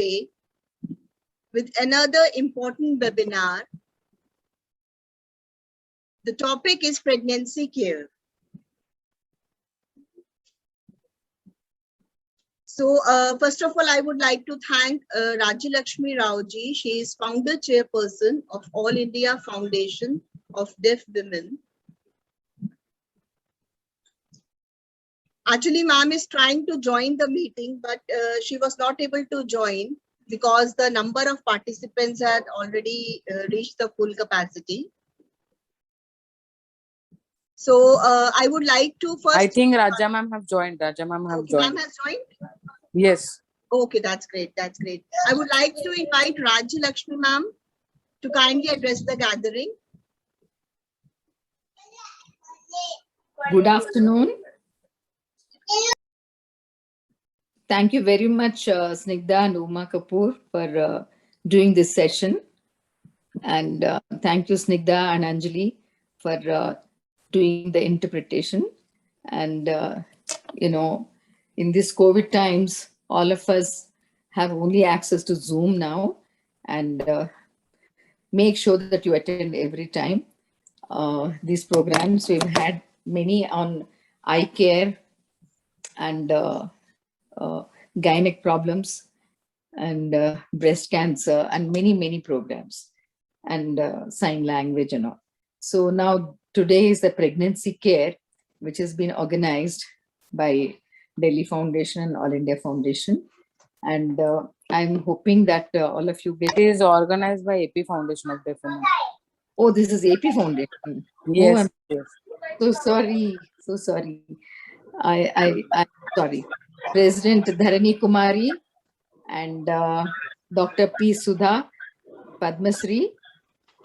today with another important webinar. The topic is pregnancy care. So first of all, I would like to thank Rajya Lakshmi Rao ji. She is founder chairperson of All India Foundation of Deaf Women. Actually, ma'am is trying to join the meeting, but she was not able to join because the number of participants had already reached the full capacity. So I would like to first. I think Raja ma'am have joined. Raja ma'am have joined. Ma'am has joined? Yes. Okay, that's great. That's great. I would like to invite Rajya Lakshmi ma'am to kindly address the gathering. Good afternoon. Thank you very much, Snigdha and Uma Kapoor, for doing this session. And thank you, Snigdha and Anjali, for doing the interpretation. And, in these COVID times, all of us have only access to Zoom now. And make sure that you attend every time these programs. We've had many on eye care and gynec problems and breast cancer and many programs and sign language and all. So now today is the pregnancy care, which has been organized by Delhi Foundation and All India Foundation. And I'm hoping that all of you get. It is organized by AP Foundation of Deaf Women. Oh, this is AP Foundation. Yes. Oh, I'm so sorry. So sorry. I'm sorry. President Dharani Kumari and Dr. P. Sudha Padmasri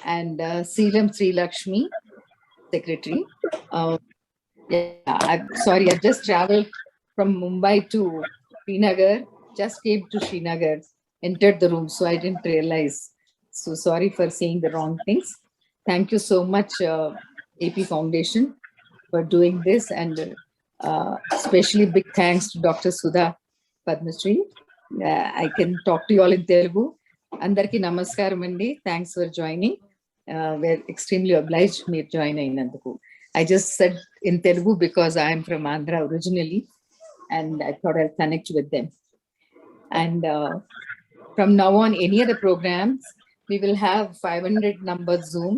and Seelam Sri Lakshmi, Secretary. I'm sorry, I just traveled from Mumbai to Srinagar, just came to Srinagar, entered the room, so I didn't realize. So sorry for saying the wrong things. Thank you so much, AP Foundation, for doing this, and especially big thanks to Dr. Sudha Padmasri. I can talk to you all in Telugu. Andarki namaskaram andi. Thanks for joining. We're extremely obliged me joining Nandaku. I just said in Telugu because I am from Andhra originally, and I thought I'll connect with them. And from now on, any other programs, we will have 500 number Zoom,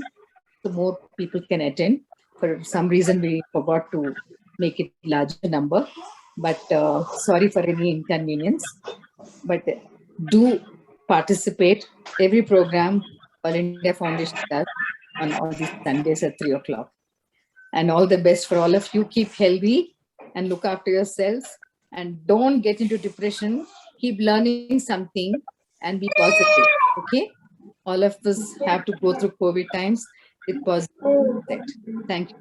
so more people can attend. For some reason, we forgot to make it larger number, but sorry for any inconvenience. But do participate. Every program All India Foundation does on all these Sundays at 3 o'clock. And all the best for all of you. Keep healthy and look after yourselves. And don't get into depression. Keep learning something and be positive. Okay? All of us have to go through COVID times with positive. Thank you.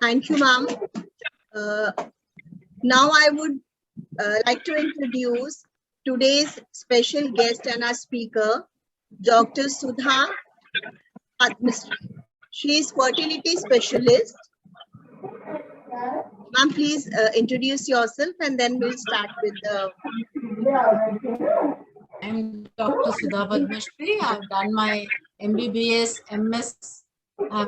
Thank you, ma'am. Now I would like to introduce today's special guest and our speaker, Dr. Sudha Padmasri. She is fertility specialist. Ma'am, please introduce yourself and then we'll start with the... I'm Dr. Sudha Padmasri. I've done my MBBS, MS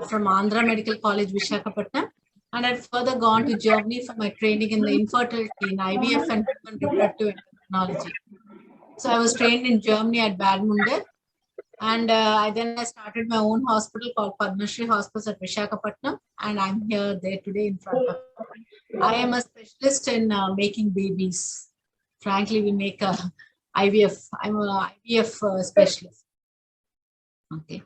from Andhra Medical College, Visakhapatnam. And I've further gone to Germany for my training in the infertility in IVF and human reproductive endocrinology. So I was trained in Germany at Bad Munde. And then I started my own hospital called Padmasri Hospice at Visakhapatnam. And I'm here there today in front of you. I am a specialist in making babies. Frankly, we make IVF. I'm an IVF specialist. Okay.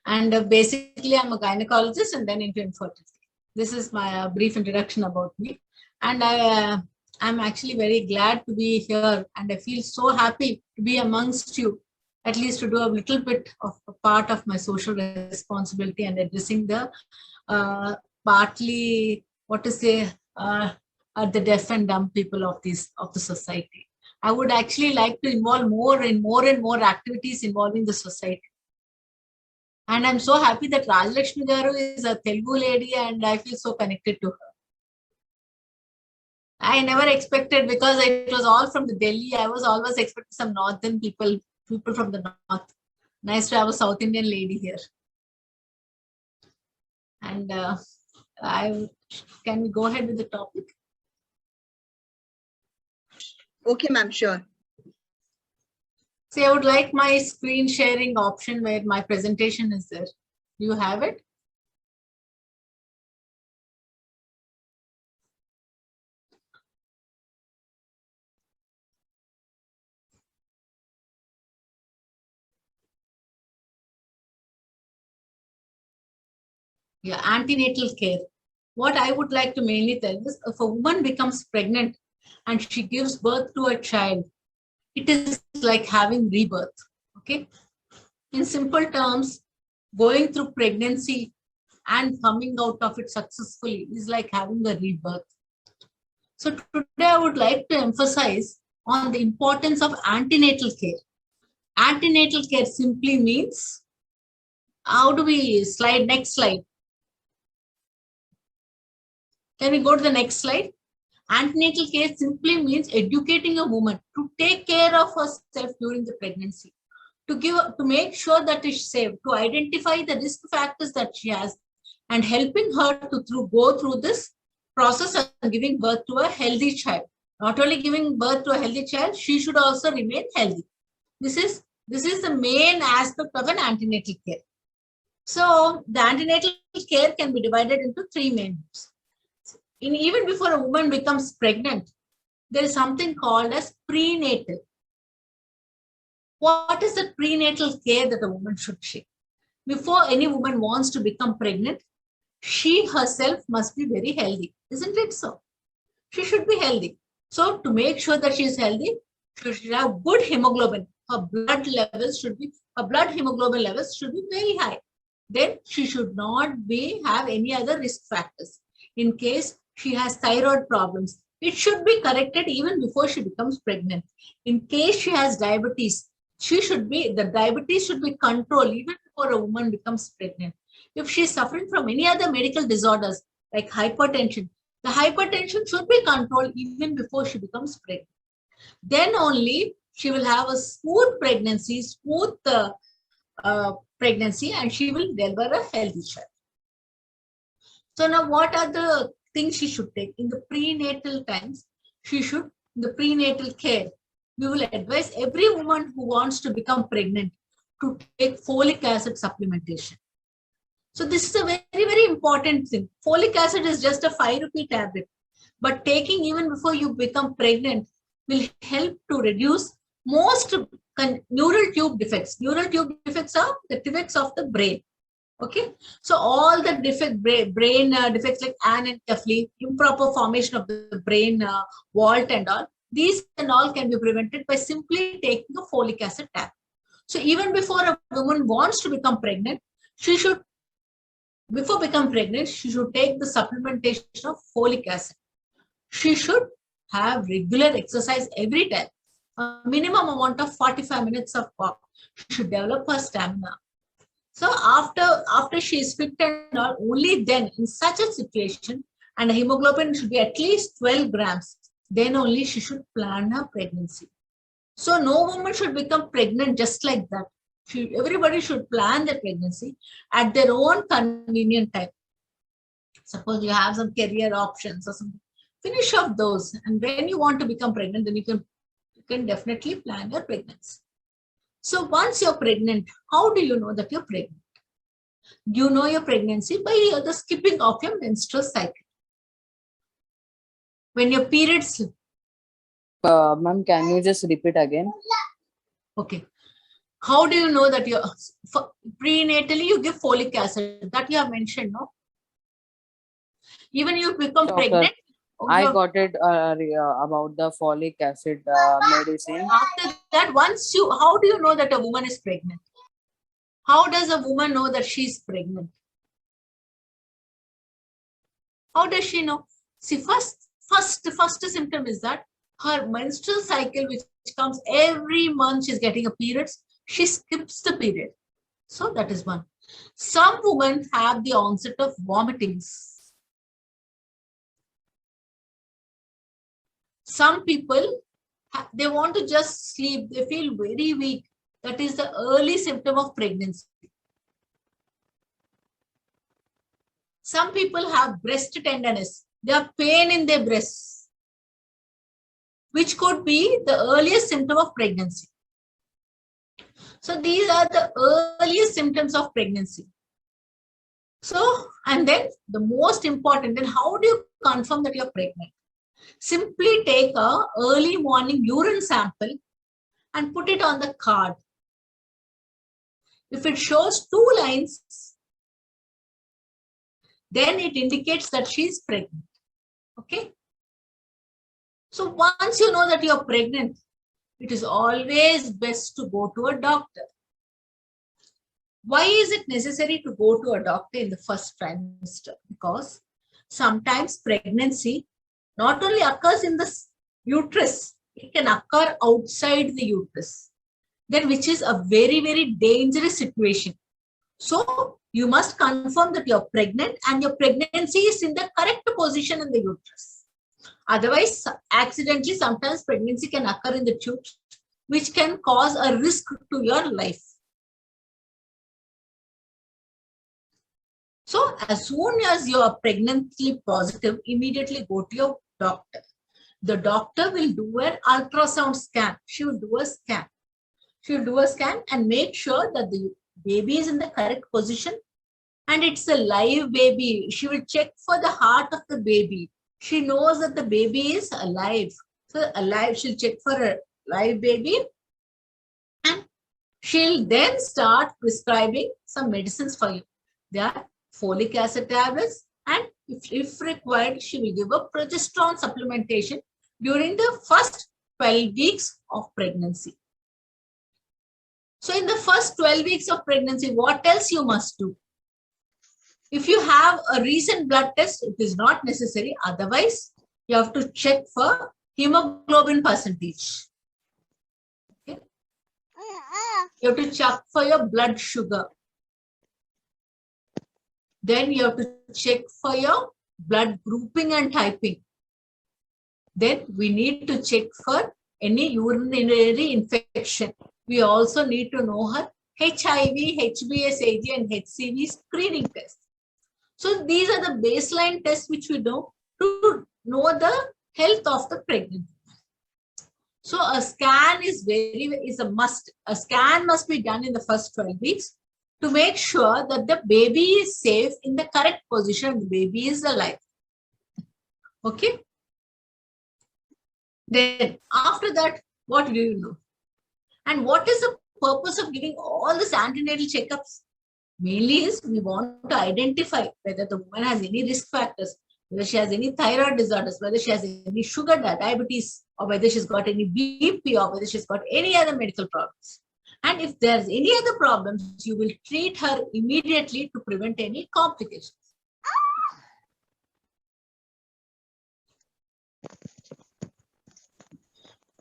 And basically, I'm a gynecologist and then into infertility. This is my brief introduction about me. And I'm actually very glad to be here. And I feel so happy to be amongst you, at least to do a little bit of a part of my social responsibility and addressing the partly, what to say, the deaf and dumb people of the society. I would actually like to involve more and more activities involving the society. And I'm so happy that Rajya Lakshmi Garu is a Telugu lady and I feel so connected to her. I never expected, because it was all from the Delhi. I was always expecting some northern people from the north. Nice to have a South Indian lady here. And can we go ahead with the topic? Okay, ma'am, sure. See, I would like my screen sharing option where my presentation is there. Do you have it? Yeah, antenatal care. What I would like to mainly tell is, if a woman becomes pregnant and she gives birth to a child, it is like having rebirth. Okay. In simple terms, going through pregnancy and coming out of it successfully is like having a rebirth. So today I would like to emphasize on the importance of antenatal care. Antenatal care simply means, how do we slide? Next slide. Can we go to the next slide? Antenatal care simply means educating a woman to take care of herself during the pregnancy, to make sure that is safe, to identify the risk factors that she has, and helping her to go through this process of giving birth to a healthy child. Not only giving birth to a healthy child, she should also remain healthy. This is the main aspect of an antenatal care. So the antenatal care can be divided into three main groups. Even before a woman becomes pregnant, there is something called as prenatal. What is the prenatal care that a woman should take? Before any woman wants to become pregnant, she herself must be very healthy. Isn't it so? She should be healthy. So to make sure that she is healthy, she should have good hemoglobin. Her blood hemoglobin levels should be very high. Then she should not have any other risk factors. In case she has thyroid problems, it should be corrected even before she becomes pregnant. In case she has diabetes, the diabetes should be controlled even before a woman becomes pregnant. If she is suffering from any other medical disorders like hypertension, the hypertension should be controlled even before she becomes pregnant. Then only she will have a smooth pregnancy, and she will deliver a healthy child. So now what are the things she should take? In the prenatal times, the prenatal care, we will advise every woman who wants to become pregnant to take folic acid supplementation. So this is a very, very important thing. Folic acid is just a 5 rupee tablet, but taking even before you become pregnant will help to reduce most neural tube defects. Neural tube defects are the defects of the brain. Okay, so all the brain defects like anencephaly, improper formation of the brain vault and all, these and all can be prevented by simply taking a folic acid tablet. So even before a woman wants to become pregnant, before becoming pregnant, she should take the supplementation of folic acid. She should have regular exercise every time, a minimum amount of 45 minutes of walk. She should develop her stamina. So after she is fit and all, only then in such a situation, and the hemoglobin should be at least 12 grams, then only she should plan her pregnancy. So no woman should become pregnant just like that. Everybody should plan their pregnancy at their own convenient time. Suppose you have some career options or something, finish off those. And when you want to become pregnant, then you can definitely plan your pregnancy. So once you're pregnant, how do you know that you're pregnant? You know your pregnancy by the skipping of your menstrual cycle. When your periods. Ma'am, can you just repeat again? Okay. How do you know that you're prenatally you give folic acid? That you have mentioned, no? Even you become Doctor, pregnant. I got it about the folic acid medicine. After that, how do you know that a woman is pregnant? How does a woman know that she's pregnant? How does she know? See, first symptom is that her menstrual cycle, which comes every month, she's getting a period, she skips the period. So that is one. Some women have the onset of vomitings. Some people, they want to just sleep. They feel very weak. That is the early symptom of pregnancy. Some people have breast tenderness. They have pain in their breasts, which could be the earliest symptom of pregnancy. So these are the earliest symptoms of pregnancy. So, and then the most important, then how do you confirm that you're pregnant? Simply take a early morning urine sample and put it on the card. If it shows 2 lines, then it indicates that she is pregnant. Okay. So once you know that you're pregnant, it is always best to go to a doctor. Why is it necessary to go to a doctor in the first trimester? Because sometimes pregnancy not only occurs in the uterus, it can occur outside the uterus, then which is a very, very dangerous situation. So you must confirm that you're pregnant and your pregnancy is in the correct position in the uterus. Otherwise, accidentally, sometimes pregnancy can occur in the tubes, which can cause a risk to your life. So as soon as you are pregnancy positive, immediately go to your doctor. The doctor will do an ultrasound scan. She will do a scan. She will do a scan and make sure that the baby is in the correct position and it's a live baby. She will check for the heart of the baby. She knows that the baby is alive. So alive, she'll check for a live baby and she'll then start prescribing some medicines for you. They are folic acid tablets, and if required, she will give a progesterone supplementation during the first 12 weeks of pregnancy. So in the first 12 weeks of pregnancy, what else you must do? If you have a recent blood test, it is not necessary. Otherwise, you have to check for hemoglobin percentage. Okay? You have to check for your blood sugar. Then you have to check for your blood grouping and typing. Then we need to check for any urinary infection. We also need to know her HIV, HBsAg and HCV screening test. So these are the baseline tests which we do to know the health of the pregnant. So a scan is a must. A scan must be done in the first 12 weeks to make sure that the baby is safe in the correct position, the baby is alive. Okay. Then after that, what do you know? And what is the purpose of giving all these antenatal checkups? Mainly is we want to identify whether the woman has any risk factors, whether she has any thyroid disorders, whether she has any sugar diabetes, or whether she's got any BP, or whether she's got any other medical problems. And if there's any other problems, you will treat her immediately to prevent any complications.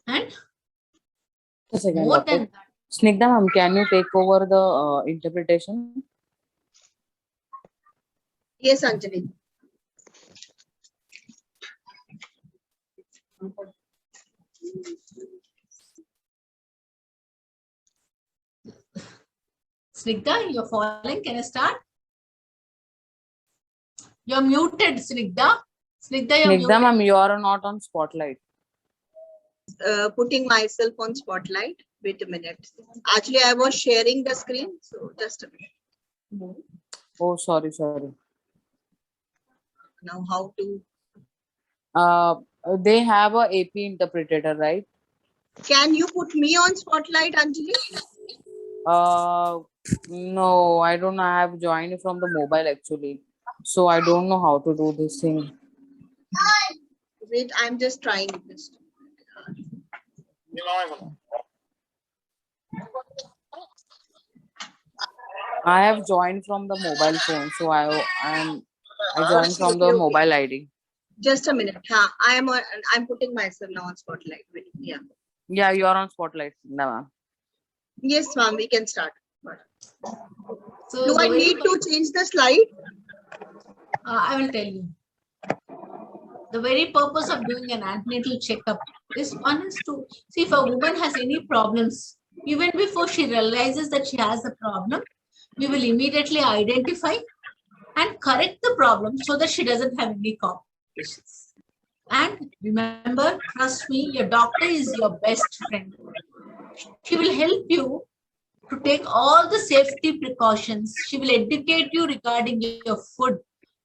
And A second, more doctor. than that, Snigdha ma'am, can you take over the interpretation? Yes, Anjali. Snigdha, you're falling. Can I start? You're muted, Snigdha. Snigdha, you're Snigdha muted. ma'am, you are not on spotlight. Putting myself on spotlight. Wait a minute. Actually, I was sharing the screen. So just a minute. Oh, sorry. Now how to? They have a AP interpreter, right? Can you put me on spotlight, Anjali? No, I don't know. I have joined from the mobile actually. So I don't know how to do this thing. Wait, I'm just trying this. I have joined from the mobile phone. So I joined from the Okay. mobile ID. Just a minute. I'm putting myself now on spotlight. Wait, yeah. Yeah, you are on spotlight. No, ma'am. Yes, ma'am, we can start. So Do I the need way- to change the slide? I will tell you. The very purpose of doing an antenatal checkup is one is to see if a woman has any problems. Even before she realizes that she has a problem, we will immediately identify and correct the problem so that she doesn't have any complications. And remember, trust me, your doctor is your best friend. She will help you to take all the safety precautions. She will educate you regarding your food,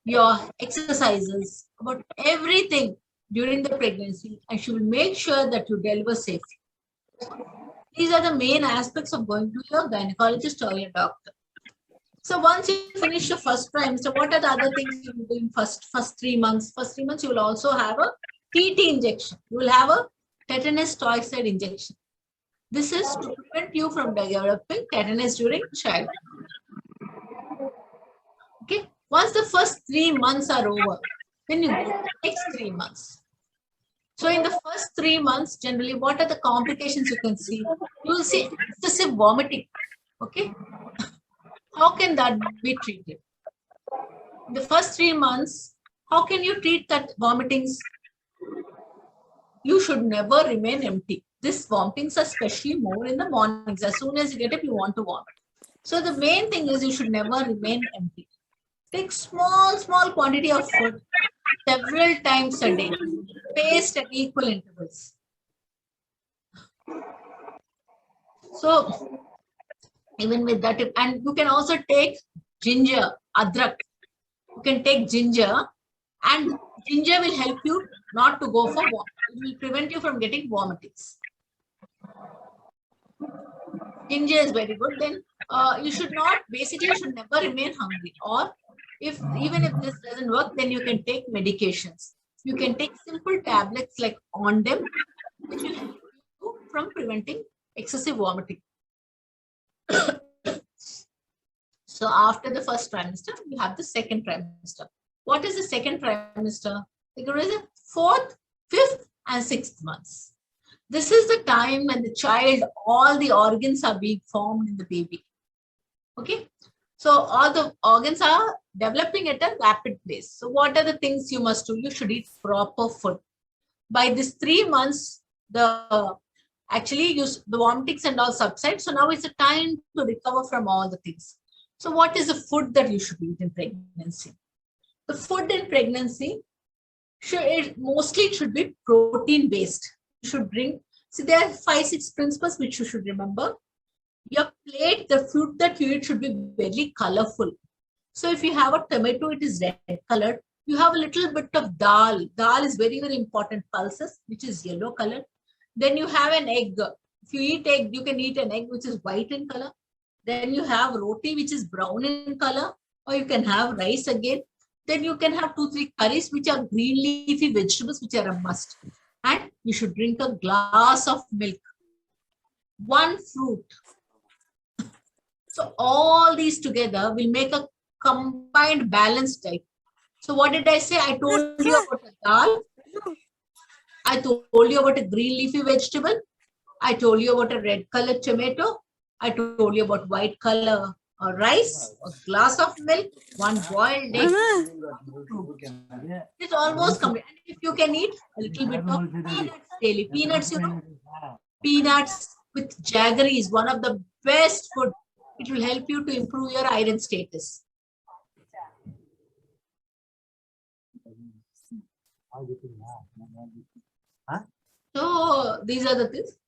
your exercises, about everything during the pregnancy, and she will make sure that you deliver safely. These are the main aspects of going to your gynecologist or your doctor. So once you finish the first trimester, what are the other things you will do in first 3 months? First 3 months, you will also have a TT injection. You will have a tetanus toxoid injection. This is to prevent you from developing tetanus during childbirth. Okay. Once the first 3 months are over, then you go to the next 3 months. So in the first 3 months, generally, what are the complications you can see? You will see excessive vomiting. Okay. How can that be treated? In the first 3 months, how can you treat that vomitings? You should never remain empty. This vomitings are especially more in the mornings. As soon as you get up, you want to vomit. So the main thing is you should never remain empty. Take small quantity of food several times a day, spaced at equal intervals. So even with that, and you can also take ginger, adrak. You can take ginger, and ginger will help you not to go for vomit. It will prevent you from getting vomitings. Ginger is very good. Then you should not, basically, you should never remain hungry. Or even if this doesn't work, then you can take medications. You can take simple tablets like Ondem, which will help you from preventing excessive vomiting. So after the first trimester, you have the second trimester. What is the second trimester? There is a 4th, 5th, and 6th months. This is the time when the child, all the organs are being formed in the baby. Okay. So all the organs are developing at a rapid pace. So what are the things you must do? You should eat proper food. By this 3 months, the vomitings and all subside. So now it's a time to recover from all the things. So what is the food that you should eat in pregnancy? The food in pregnancy mostly should be protein based. You should drink. See, there are 5-6 principles which you should remember. Your plate, the food that you eat should be very colorful. So if you have a tomato, it is red colored. You have a little bit of dal. Dal is very, very important. Pulses, which is yellow colored. Then you have an egg. If you eat egg, you can eat an egg which is white in color. Then you have roti, which is brown in color. Or you can have rice again. Then you can have 2-3 curries, which are green leafy vegetables, which are a must. And you should drink a glass of milk. 1 fruit. So all these together will make a combined balanced diet. So what did I say? I told you about a dal. I told you about a green leafy vegetable. I told you about a red colored tomato. I told you about white color rice, a glass of milk, 1 boiled egg. It's almost complete. And if you can eat a little bit of peanuts daily. Peanuts, peanuts with jaggery is one of the best food. It will help you to improve your iron status. So these are the things.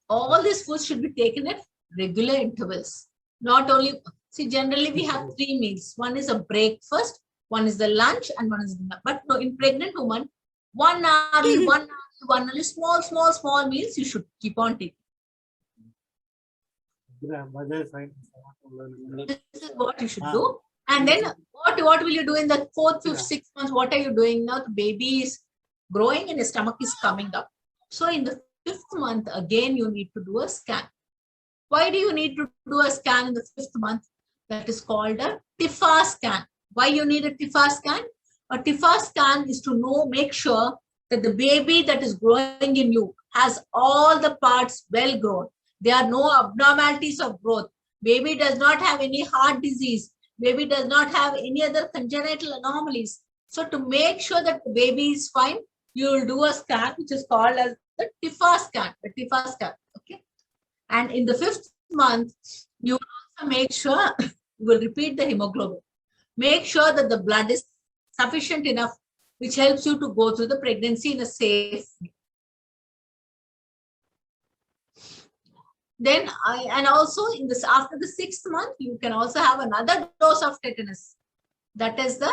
All these foods should be taken at regular intervals. Not only, see, generally we have 3 meals. One is a breakfast, one is the lunch, and one is the, but no, in pregnant woman, 1 hour, 1 hour, small meals you should keep on taking. This is what you should do. And then what will you do in the 4th, 5th, 6th months? What are you doing now? The baby is growing and the stomach is coming up. So in the 5th month, again, you need to do a scan. Why do you need to do a scan in the 5th month? That is called a TIFA scan. Why you need a TIFA scan? A TIFA scan is to make sure that the baby that is growing in you has all the parts well grown. There are no abnormalities of growth. Baby does not have any heart disease. Baby does not have any other congenital anomalies. So to make sure that the baby is fine, you will do a scan which is called as the TIFA scan. The TIFA scan. Okay. And in the 5th month, you will also make sure you will repeat the hemoglobin. Make sure that the blood is sufficient enough, which helps you to go through the pregnancy in a safe way. Then, and also in this, after the 6th month, you can also have another dose of tetanus. That is the,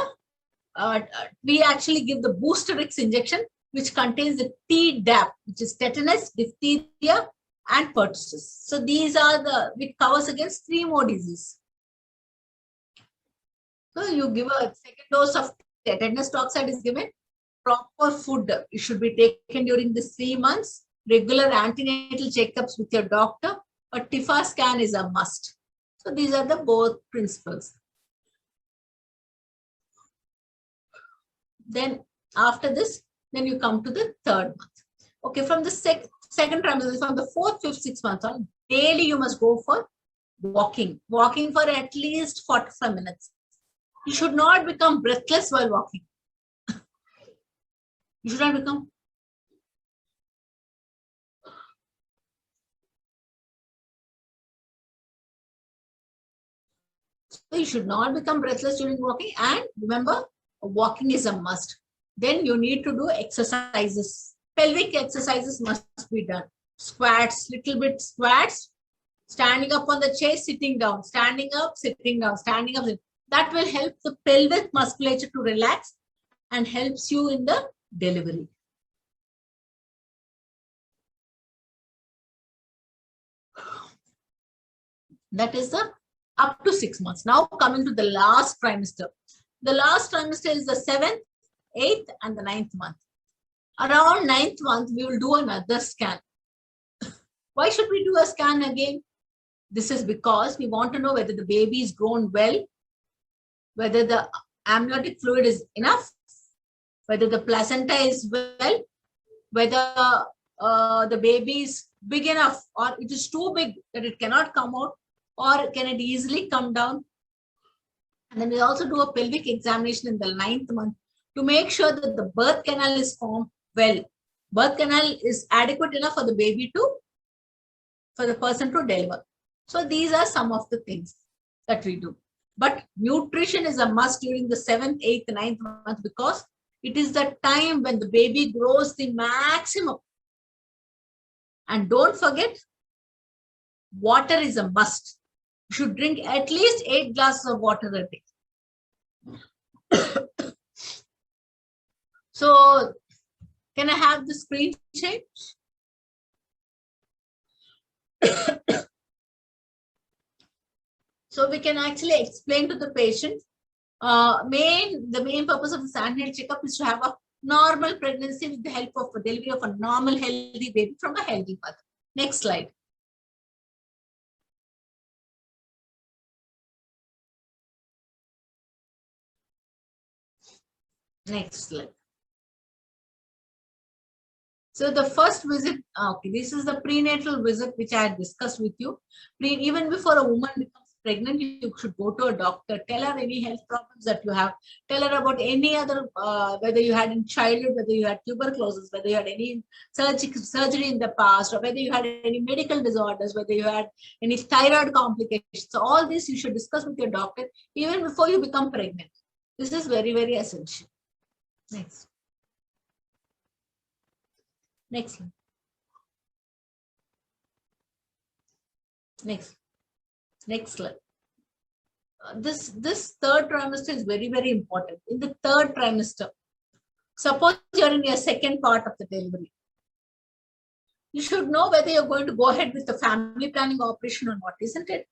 we actually give the Boosterix injection, which contains the Tdap, which is tetanus, diphtheria, and pertussis. So these are the, which covers against 3 more diseases. So you give a second dose of tetanus toxoid is given. Proper food it should be taken during these 3 months. Regular antenatal checkups with your doctor. A TIFA scan is a must. So these are the both principles. Then after this, then you come to the 3rd month. Okay, from the second trimester, from the 4th, 5th, 6th month on, daily you must go for walking. Walking for at least 45 minutes. You should not become breathless while walking. You should not become. So you should not become breathless during walking. And remember, walking is a must. Then you need to do exercises. Pelvic exercises must be done. Squats, little bit squats, standing up on the chair, sitting down, standing up, sitting down, standing up. That will help the pelvic musculature to relax and helps you in the delivery. That is the up to 6 months. Now coming to the last trimester. The last trimester is the 7th, 8th, and the 9th month. Around 9th month, we will do another scan. Why should we do a scan again? This is because we want to know whether the baby is grown well, whether the amniotic fluid is enough, whether the placenta is well, whether the baby is big enough or it is too big that it cannot come out, or can it easily come down. And then we also do a pelvic examination in the 9th month to make sure that the birth canal is formed well. Birth canal is adequate enough for the baby to, for the person to deliver. So these are some of the things that we do. But nutrition is a must during the 7th, 8th, 9th month because it is the time when the baby grows the maximum. And don't forget, water is a must. You should drink at least 8 glasses of water a day. So, can I have the screen change? So we can actually explain to the patient. The main purpose of the antenatal checkup is to have a normal pregnancy with the help of a delivery of a normal healthy baby from a healthy mother. Next slide. Next slide. So the first visit, okay, this is the prenatal visit which I had discussed with you. Even before a woman becomes pregnant, you should go to a doctor, tell her any health problems that you have, tell her about any other, whether you had in childhood, whether you had tuberculosis, whether you had any surgery in the past, or whether you had any medical disorders, whether you had any thyroid complications. So all this you should discuss with your doctor even before you become pregnant. This is very, very essential. Next. Next slide. Next slide. This third trimester is very, very important. In the third trimester, suppose you're in your second part of the delivery. You should know whether you're going to go ahead with the family planning operation or not, isn't it?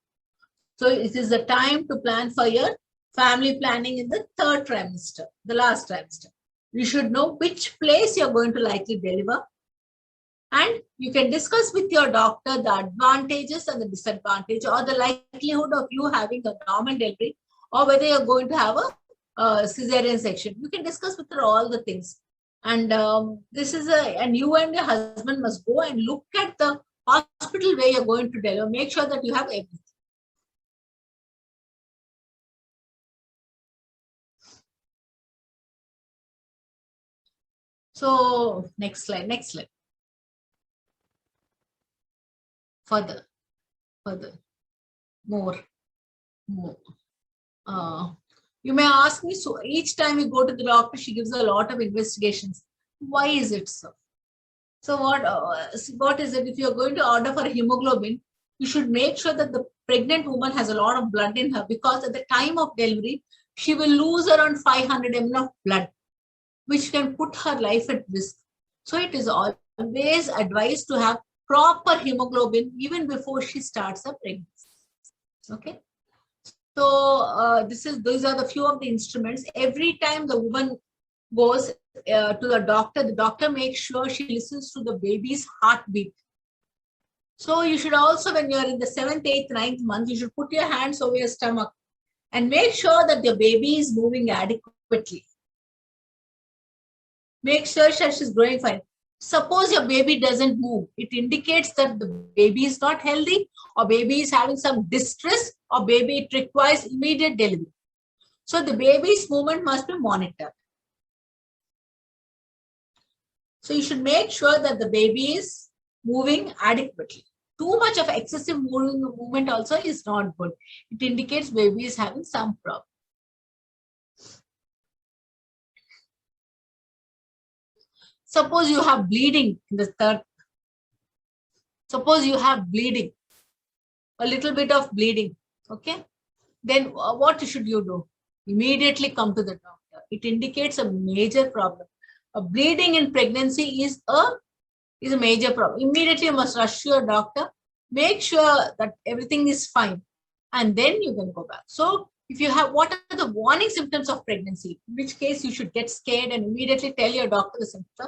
So it is the time to plan for your family planning in the third trimester, the last trimester. You should know which place you're going to likely deliver. And you can discuss with your doctor the advantages and the disadvantage or the likelihood of you having a normal delivery or whether you're going to have a cesarean section. You can discuss with her all the things. And this is and you and your husband must go and look at the hospital where you're going to deliver. Make sure that you have everything. So next slide, further, more. You may ask me, so each time you go to the doctor, she gives a lot of investigations. Why is it so? So what is it? If you're going to order for hemoglobin, you should make sure that the pregnant woman has a lot of blood in her, because at the time of delivery, she will lose around 500 ml of blood, which can put her life at risk. So it is always advised to have proper hemoglobin even before she starts her pregnancy. Okay. So these are the few of the instruments. Every time the woman goes to the doctor makes sure she listens to the baby's heartbeat. So you should also, when you're in the 7th, 8th, 9th month, you should put your hands over your stomach and make sure that the baby is moving adequately. Make sure that she's growing fine. Suppose your baby doesn't move, it indicates that the baby is not healthy, or baby is having some distress, or baby it requires immediate delivery. So the baby's movement must be monitored. So you should make sure that the baby is moving adequately. Too much of excessive movement also is not good. It indicates baby is having some problem. Suppose you have bleeding in the third. Suppose you have bleeding, a little bit of bleeding, okay? Then what should you do? Immediately come to the doctor. It indicates a major problem. A bleeding in pregnancy is a major problem. Immediately you must rush to your doctor, make sure that everything is fine, and then you can go back. So if you have, what are the warning symptoms of pregnancy? In which case you should get scared and immediately tell your doctor the symptom.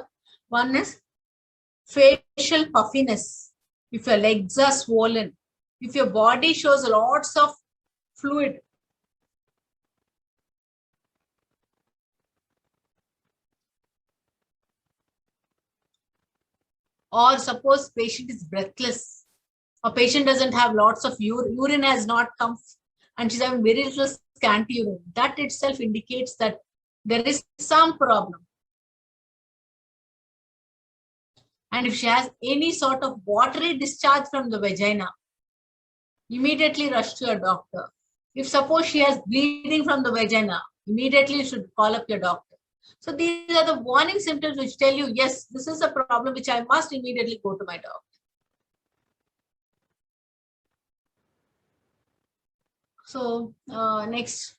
One is facial puffiness. If your legs are swollen, if your body shows lots of fluid, or suppose patient is breathless, or patient doesn't have lots of urine has not come and she's having very little scanty urine, that itself indicates that there is some problem. And if she has any sort of watery discharge from the vagina, immediately rush to your doctor. If suppose she has bleeding from the vagina, immediately you should call up your doctor. So these are the warning symptoms which tell you, yes, this is a problem which I must immediately go to my doctor. So next.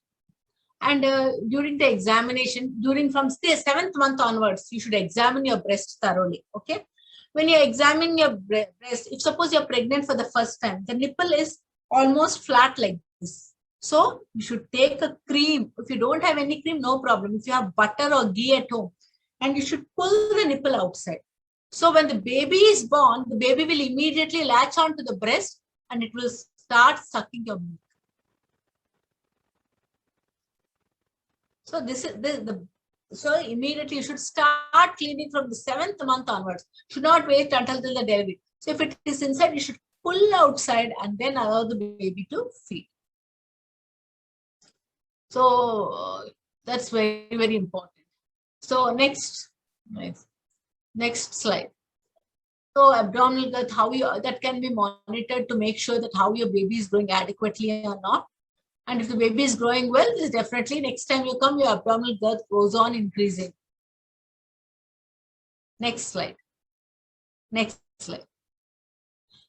And during the examination, from the 7th month onwards, you should examine your breast thoroughly, okay? When you examine your breast, if suppose you're pregnant for the first time, the nipple is almost flat like this. So you should take a cream. If you don't have any cream, no problem. If you have butter or ghee at home, and you should pull the nipple outside. So when the baby is born, the baby will immediately latch onto the breast and it will start sucking your milk. So so immediately you should start cleaning from the 7th month onwards. Should not wait until the delivery. So if it is inside, you should pull outside and then allow the baby to feed. So that's very, very important. So next slide. So abdominal girth, that can be monitored to make sure that how your baby is growing adequately or not. And if the baby is growing well, this definitely next time you come, your abdominal girth goes on increasing. Next slide.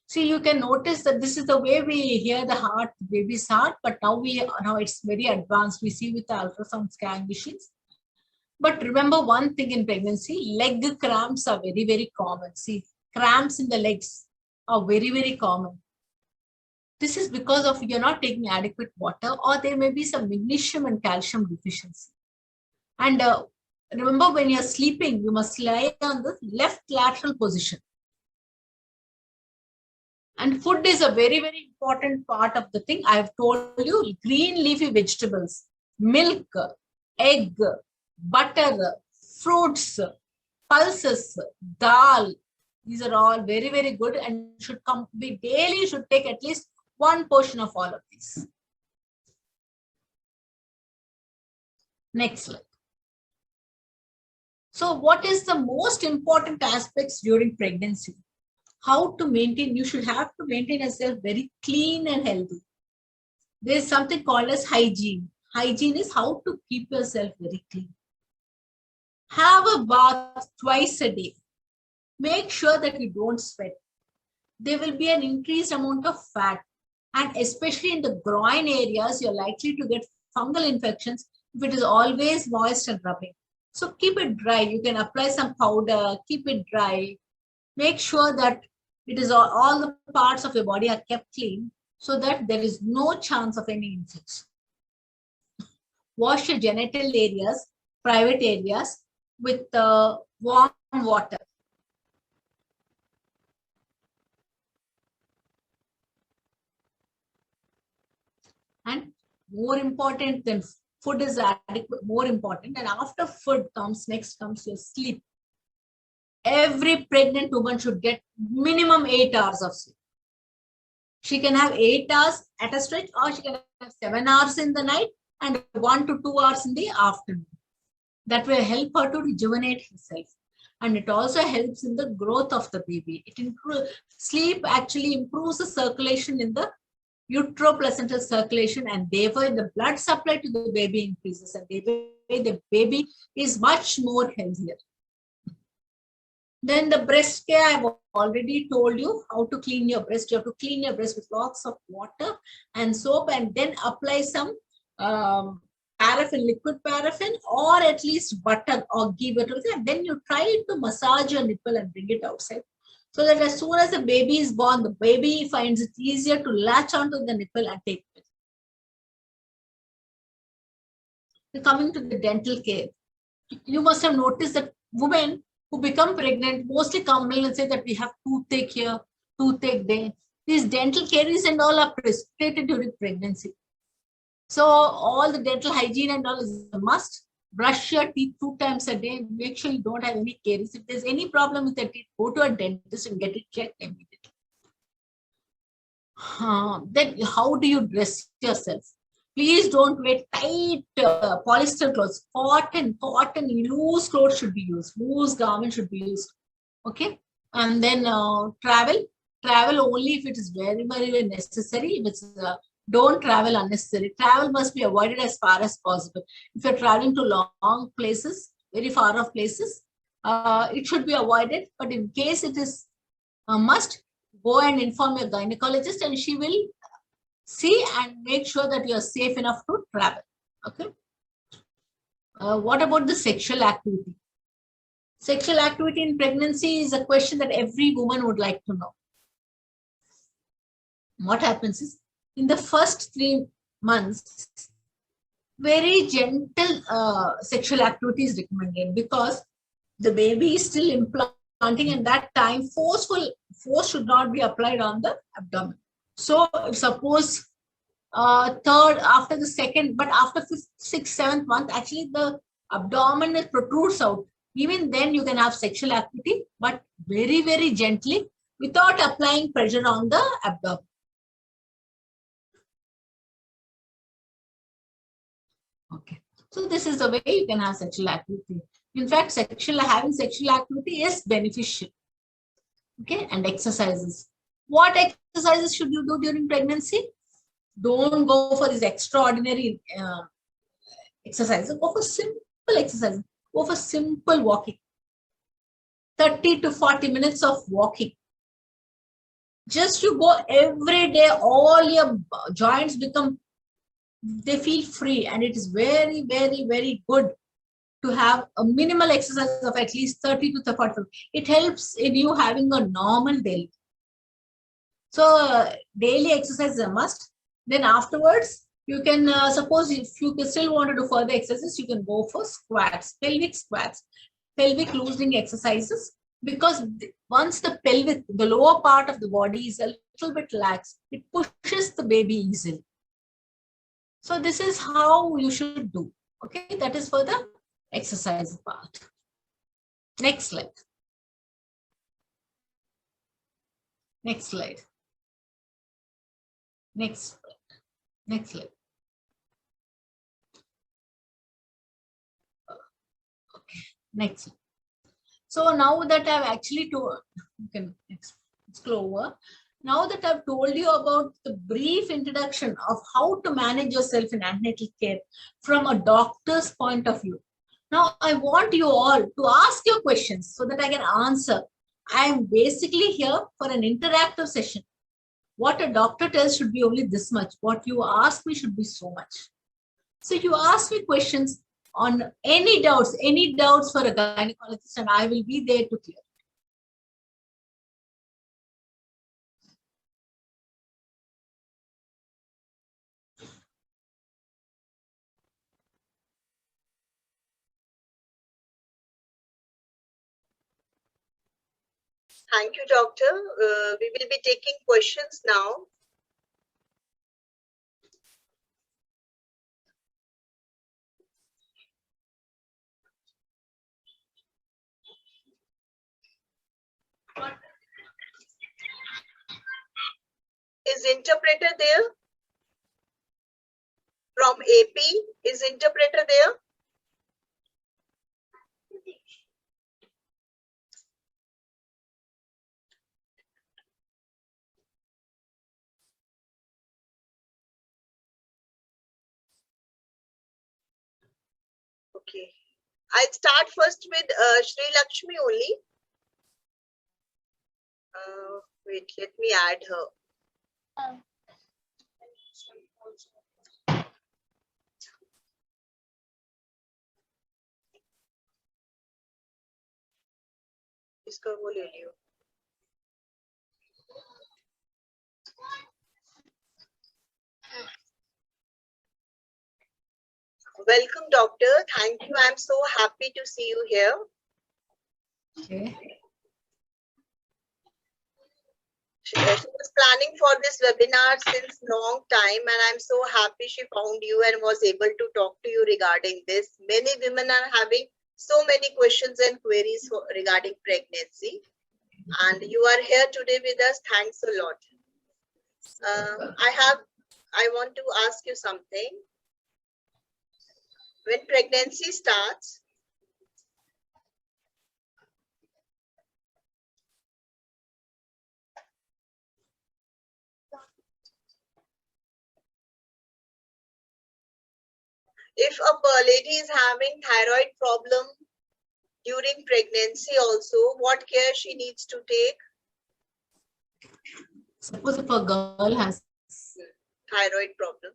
See, you can notice that this is the way we hear the heart, the baby's heart, but now it's very advanced. We see with the ultrasound scan machines. But remember one thing in pregnancy, leg cramps are very, very common. See, cramps in the legs are very, very common. This is because of you're not taking adequate water, or there may be some magnesium and calcium deficiency. And remember, when you're sleeping, you must lie on the left lateral position. And food is a very, very important part of the thing. I've told you, green leafy vegetables, milk, egg, butter, fruits, pulses, dal. These are all very, very good and should be daily. You should take at least one portion of all of these. Next slide. So what is the most important aspects during pregnancy? How to maintain, you should have to maintain yourself very clean and healthy. There is something called as hygiene. Hygiene is how to keep yourself very clean. Have a bath twice a day. Make sure that you don't sweat. There will be an increased amount of fat, and especially in the groin areas, you're likely to get fungal infections if it is always moist and rubbing. So keep it dry. You can apply some powder, keep it dry. Make sure that it is all the parts of your body are kept clean so that there is no chance of any infection. Wash your genital areas, private areas with warm water. And more important than food is adequate, more important. And after food next comes your sleep. Every pregnant woman should get minimum 8 hours of sleep. She can have 8 hours at a stretch, or she can have 7 hours in the night and 1 to 2 hours in the afternoon. That will help her to rejuvenate herself. And it also helps in the growth of the baby. Sleep actually improves the circulation in the uteroplacental circulation, and therefore the blood supply to the baby increases, and the baby is much more healthier. Then the breast care, I've already told you how to clean your breast. You have to clean your breast with lots of water and soap, and then apply some paraffin, liquid paraffin, or at least butter or ghee butter. And then you try to massage your nipple and bring it outside, so that as soon as the baby is born, the baby finds it easier to latch onto the nipple and take it. Coming to the dental care, you must have noticed that women who become pregnant mostly come and say that we have toothache here, toothache there. These dental caries and all are precipitated during pregnancy. So all the dental hygiene and all is a must. Brush your teeth 2 times a day. Make sure you don't have any caries. If there's any problem with the teeth, go to a dentist and get it checked immediately. Then how do you dress yourself? Please don't wear tight polyester clothes. Cotton, loose clothes should be used. Loose garments should be used. Okay. And then travel only if it is very, very necessary. If it's don't travel unnecessary. Travel must be avoided as far as possible. If you're traveling to long places, very far off places, it should be avoided. But in case it is a must, go and inform your gynecologist, and she will see and make sure that you are safe enough to travel. Okay. What about the sexual activity? Sexual activity in pregnancy is a question that every woman would like to know. What happens is, in the first 3 months, very gentle sexual activity is recommended, because the baby is still implanting, and that time force should not be applied on the abdomen. So suppose third, after the second, but after 5th, 6th, 7th month, actually the abdomen protrudes out. Even then you can have sexual activity, but very, very gently, without applying pressure on the abdomen. Okay, so this is the way you can have sexual activity. In fact, having sexual activity is beneficial. Okay, and exercises. What exercises should you do during pregnancy? Don't go for these extraordinary exercises. Go for simple exercises. Go for simple walking. 30 to 40 minutes of walking. Just you go every day, all your joints they feel free, and it is very, very, very good to have a minimal exercise of at least 30 to 40. It helps in you having a normal day. So daily exercise is a must. Then afterwards, you can, suppose if you still want to do further exercises, you can go for squats, pelvic squats, pelvic loosening exercises, because once the pelvic, the lower part of the body is a little bit lax, it pushes the baby easily. So this is how you should do. Okay, that is for the exercise part. Next slide. Next slide. Next slide. Next slide. Okay, next slide. So now that I've actually told, you can scroll over. Now that I've told you about the brief introduction of how to manage yourself in antenatal care from a doctor's point of view, now I want you all to ask your questions so that I can answer. I am basically here for an interactive session. What a doctor tells should be only this much. What you ask me should be so much. So you ask me questions on any doubts for a gynecologist, and I will be there to clear. Thank you, doctor. We will be taking questions now. Is interpreter there? From AP, is interpreter there? Okay. I'll start first with Sri Lakshmi only. Wait, let me add her. इसका वो ले लियो. Welcome, doctor. Thank you. I'm so happy to see you here. Okay. She was planning for this webinar since long time, and I'm so happy she found you and was able to talk to you regarding this. Many women are having so many questions and queries regarding pregnancy, and you are here today with us. Thanks a lot. I want to ask you something. When pregnancy starts, if a lady is having thyroid problem during pregnancy also, what care she needs to take? Suppose if a girl has Thyroid problem.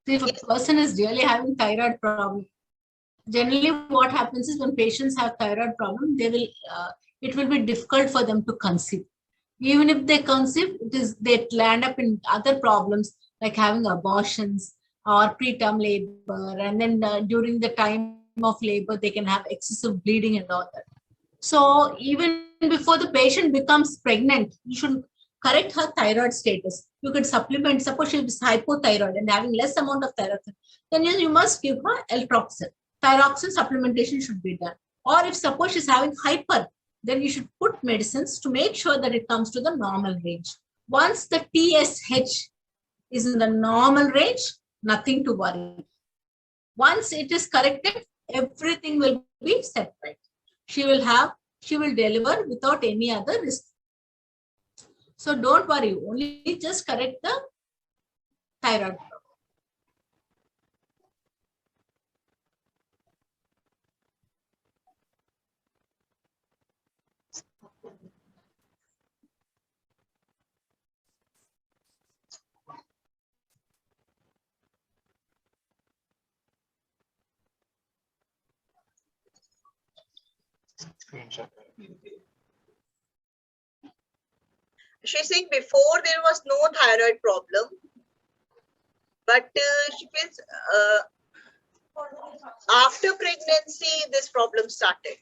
if a person is really having thyroid problem, generally what happens is when patients have thyroid problem, they will it will be difficult for them to conceive. Even if they conceive, they land up in other problems like having abortions or preterm labor, and then during the time of labor they can have excessive bleeding and all that. So even before the patient becomes pregnant, you should correct her thyroid status. You could supplement. Suppose she is hypothyroid and having less amount of thyroid, then you must give her L-Troxin. Thyroxine supplementation should be done. Or if suppose she's having hyper, then you should put medicines to make sure that it comes to the normal range. Once the TSH is in the normal range, nothing to worry. Once it is corrected, everything will be set right. She will deliver without any other risk. So don't worry, only just correct the thyroid. She's saying before there was no thyroid problem, but she feels after pregnancy this problem started.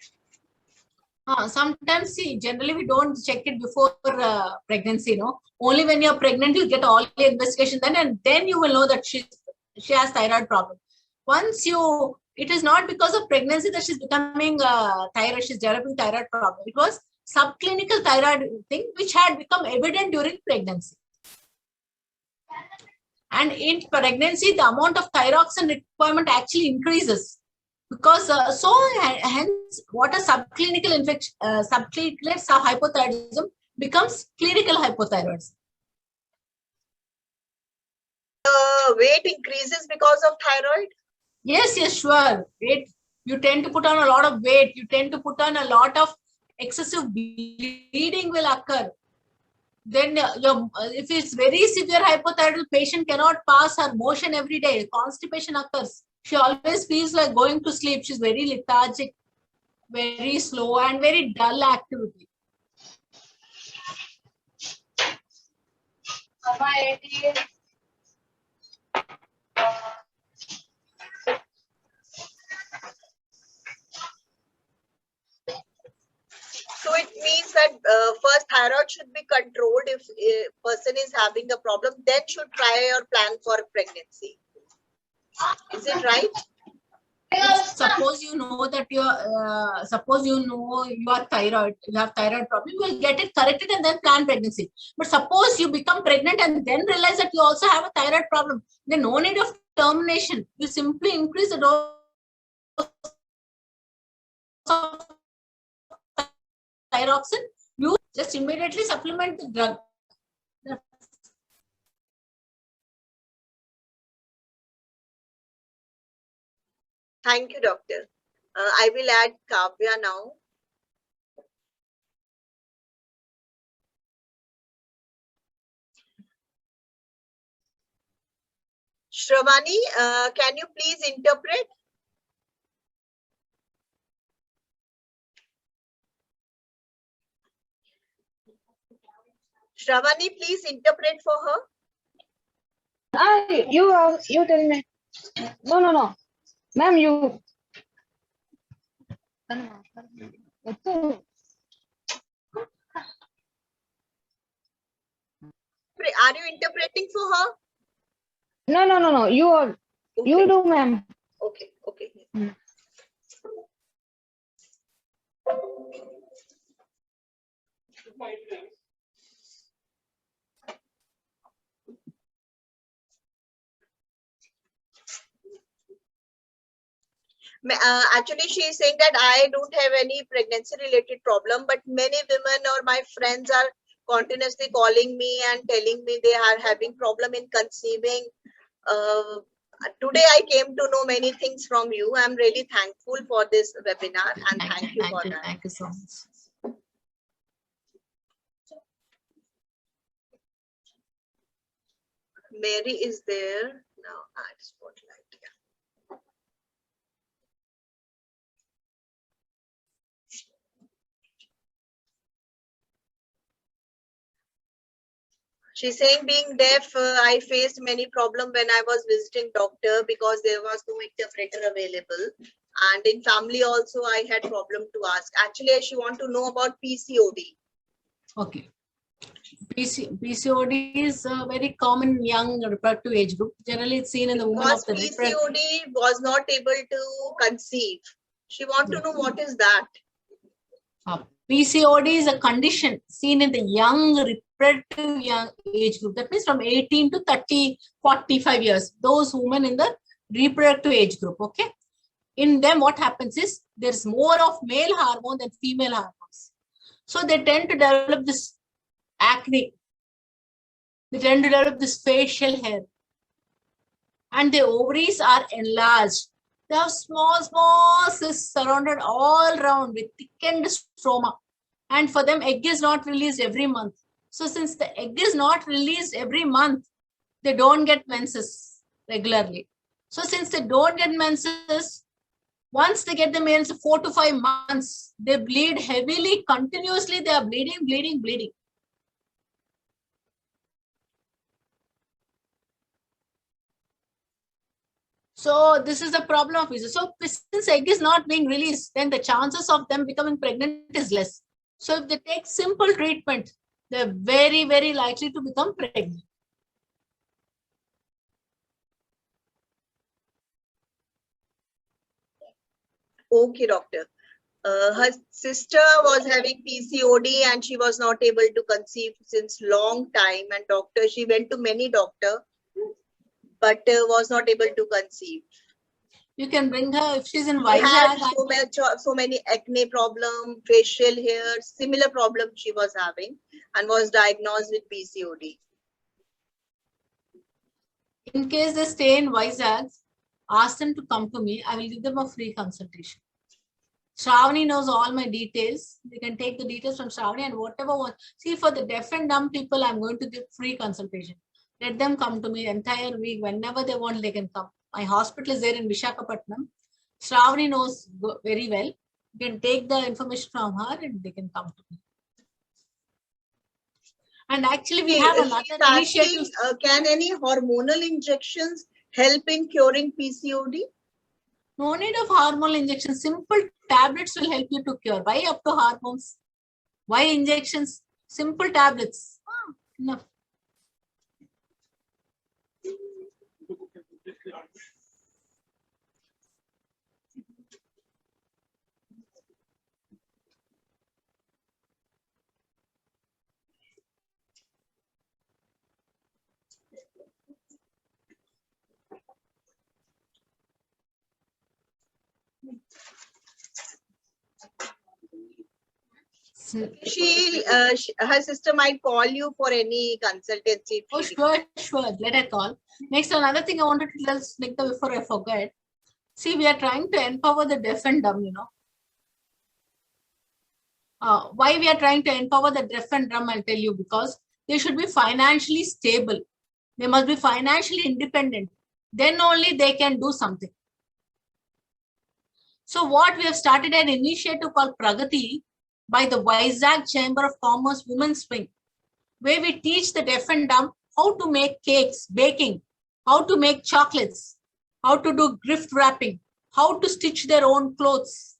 Sometimes, see, generally we don't check it before pregnancy, no. Only when you're pregnant, you get all the investigation then, and then you will know that she has thyroid problem. Once it is not because of pregnancy that she's becoming thyroid, she's developing thyroid problem. It was subclinical thyroid thing which had become evident during pregnancy. And in pregnancy, the amount of thyroxine requirement actually increases. Because hence what a subclinical infection, subclinical hypothyroidism becomes clinical hypothyroidism. Weight increases because of thyroid? Yes, yes, sure. Weight, you tend to put on a lot of weight. You tend to put on a lot of excessive bleeding will occur. Then if it's very severe hypothyroidism, patient cannot pass her motion every day. Constipation occurs. She always feels like going to sleep. She's very lethargic, very slow, and very dull activity. So it means that first thyroid should be controlled. If a person is having a problem, then should try or plan for pregnancy. Is it right? Suppose you know that suppose you know you are thyroid, you have thyroid problem, you will get it corrected and then plan pregnancy. But suppose you become pregnant and then realize that you also have a thyroid problem, then no need of termination. You simply increase the dose of thyroxine. You just immediately supplement the drug. Thank you, doctor. I will add Kavya now. Shravani, can you please interpret? Shravani, please interpret for her. You tell me. No. Ma'am, you. Are you interpreting for her? No. You are. Okay. You do, ma'am. Okay. Actually, she is saying that I don't have any pregnancy related problem, but many women or my friends are continuously calling me and telling me they are having problem in conceiving. Today I came to know many things from you. I'm really thankful for this webinar and thank you for that. Thank you so much. Mary is there now. Add spotlight. Yeah. She's saying being deaf, I faced many problems when I was visiting doctor because there was no interpreter available. And in family also, I had problem to ask. Actually, she want to know about PCOD. Okay. PCOD is a very common young reproductive age group. Generally, it's seen in the women of the PCOD was not able to conceive. She want to know what is that. PCOD is a condition seen in the young reproductive young age group. That means from 18 to 30, 45 years. Those women in the reproductive age group. Okay. In them, what happens is there's more of male hormone than female hormones. So they tend to develop this acne. They tend to develop this facial hair. And the ovaries are enlarged. They have small cysts surrounded all around with thickened stroma. And for them, egg is not released every month. So since the egg is not released every month, they don't get menses regularly. So since they don't get menses, once they get the menses 4 to 5 months, they bleed heavily, continuously. They are bleeding. So this is the problem of visa. So since egg is not being released, then the chances of them becoming pregnant is less. So if they take simple treatment, they're very, very likely to become pregnant. Okay, doctor. Her sister was having PCOD and she was not able to conceive since long time. And she went to many doctors, but was not able to conceive. You can bring her if she's in She had Vizag. so many acne problem, facial hair, similar problem she was having, and was diagnosed with PCOD. In case they stay in Vizag, ask them to come to me. I will give them a free consultation. Shravani knows all my details. They can take the details from Shravani and whatever one. See, for the deaf and dumb people, I'm going to give free consultation. Let them come to me entire week. Whenever they want, they can come. My hospital is there in Vishakhapatnam. Shravani knows very well. You can take the information from her and they can come to me. And actually, we have another initiative. Can any hormonal injections help in curing PCOD? No need of hormonal injections. Simple tablets will help you to cure. Why up to hormones? Why injections? Simple tablets. Enough. Her sister might call you for any consultancy. Oh, sure. Let her call. Next, another thing I wanted to tell Snigdha before I forget. See, we are trying to empower the deaf and dumb, why we are trying to empower the deaf and dumb, I'll tell you, because they should be financially stable. They must be financially independent. Then only they can do something. So what we have started an initiative called Pragati by the Vizag Chamber of Commerce Women's Wing, where we teach the deaf and dumb how to make cakes, baking, how to make chocolates, how to do gift wrapping, how to stitch their own clothes.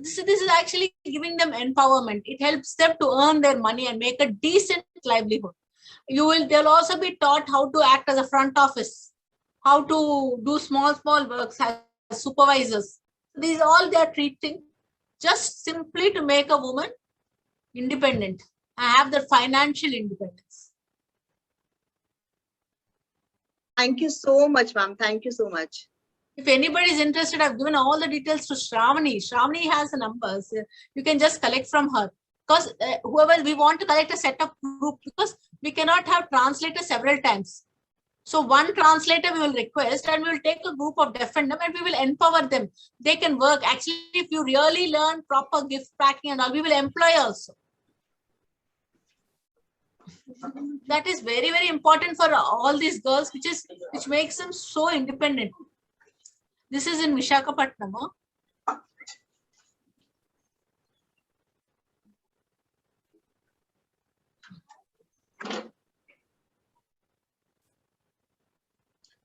This is actually giving them empowerment. It helps them to earn their money and make a decent livelihood. They'll also be taught how to act as a front office, how to do small works as supervisors. These all they are treating just simply to make a woman independent and have the financial independence. Thank you so much, ma'am. Thank you so much. If anybody is interested, I've given all the details to Shravani. Shravani has the numbers. You can just collect from her. Because whoever we want to collect a set of group, because we cannot have translators several times. So one translator we will request and we will take a group of deaf and dumb and we will empower them. They can work. Actually, if you really learn proper gift packing and all, we will employ also. That is very, very important for all these girls, which makes them so independent. This is in Vishakhapatnam.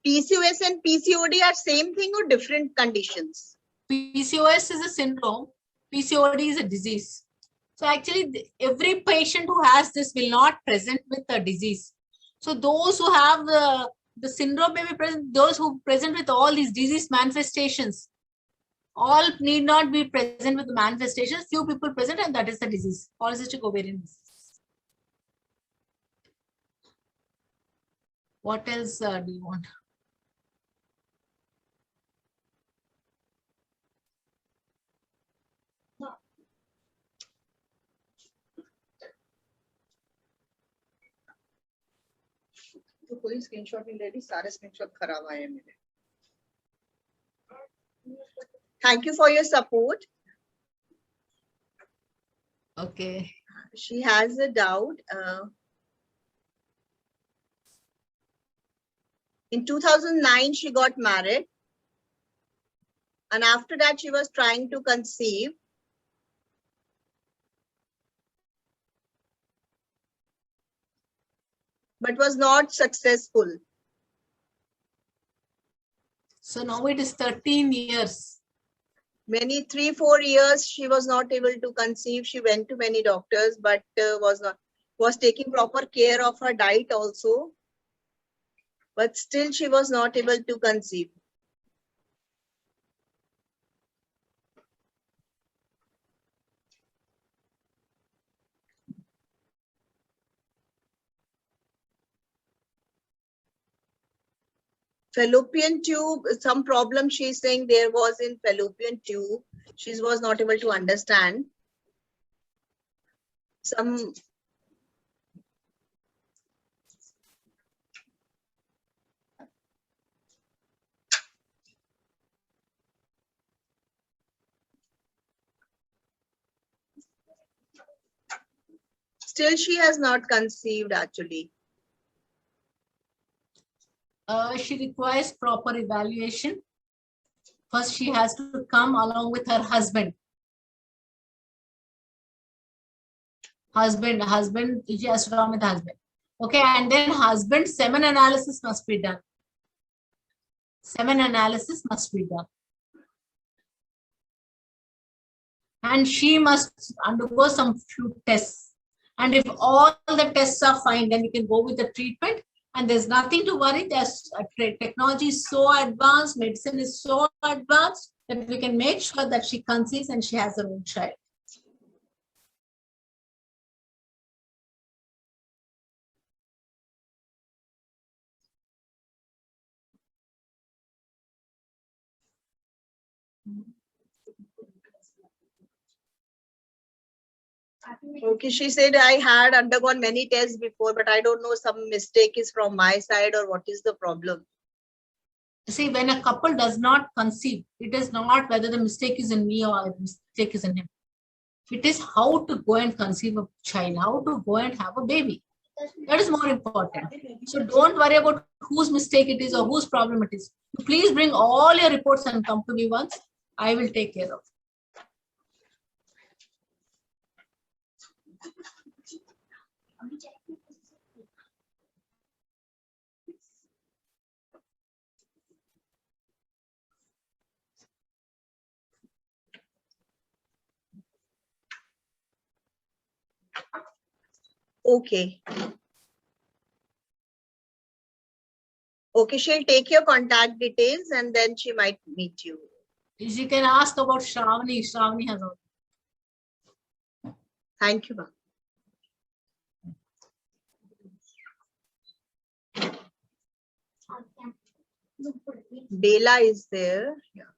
PCOS and PCOD are same thing or different conditions? PCOS is a syndrome. PCOD is a disease. So actually, every patient who has this will not present with the disease. So those who have the syndrome may be present, those who present with all these disease manifestations, all need not be present with the manifestations. Few people present, and that is the disease, polycystic ovarian disease. What else do you want? तो कोई screenshot नहीं ले रही, सारे screenshot खराब आए हैं मेरे. Thank you for your support. Okay. She has a doubt. In 2009, she got married. And after that, she was trying to conceive. But was not successful. So now it is 13 years. Many 3-4 years she was not able to conceive. She went to many doctors, but was taking proper care of her diet also. But still she was not able to conceive. Fallopian tube, some problem she's saying there was in fallopian tube. She was not able to understand. Some still she has not conceived actually. She requires proper evaluation. First, she has to come along with her husband. Husband, she has to come with husband. Okay, and then husband semen analysis must be done. Semen analysis must be done. And she must undergo some few tests. And if all the tests are fine, then you can go with the treatment. And there's nothing to worry. There's technology is so advanced, medicine is so advanced that we can make sure that she conceives and she has her own child. Okay, she said I had undergone many tests before, but I don't know, some mistake is from my side or what is the problem. See, when a couple does not conceive, it is not whether the mistake is in me or the mistake is in him. It is how to go and conceive a child, how to go and have a baby. That is more important. So don't worry about whose mistake it is or whose problem it is. Please bring all your reports and come to me once. I will take care of it. Okay. Okay, she'll take your contact details and then she might meet you. You can ask about Shravani. Shravani has all. Thank you, ma'am. Bela is there. Yeah.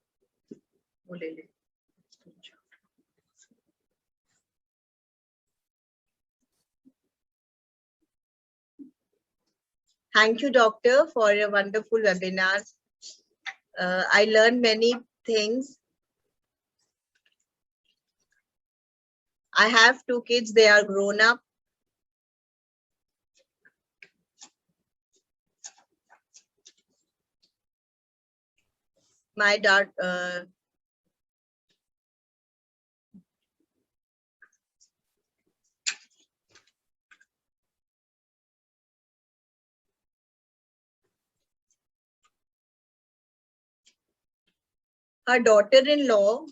वो ले ले. Thank you, doctor, for a wonderful webinar. I learned many things. I have 2 kids, they are grown up. My dad, her daughter-in-law,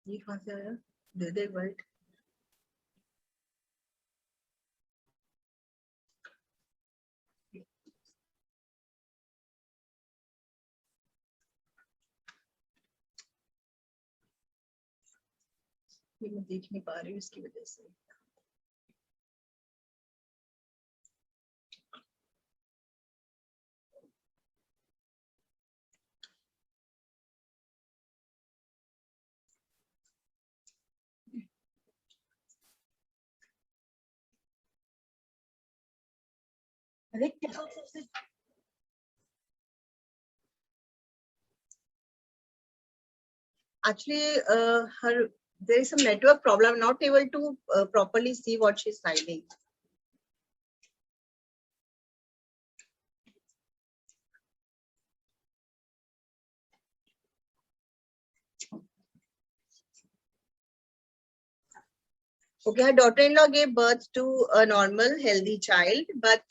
ये कहाँ से आया? दे दे word. ये मैं देख नहीं पा रही हूँ इसकी वजह से. अरे क्या सबसे actually her there is some network problem, not able to properly see what she's signing. Okay, her daughter-in-law gave birth to a normal healthy child, but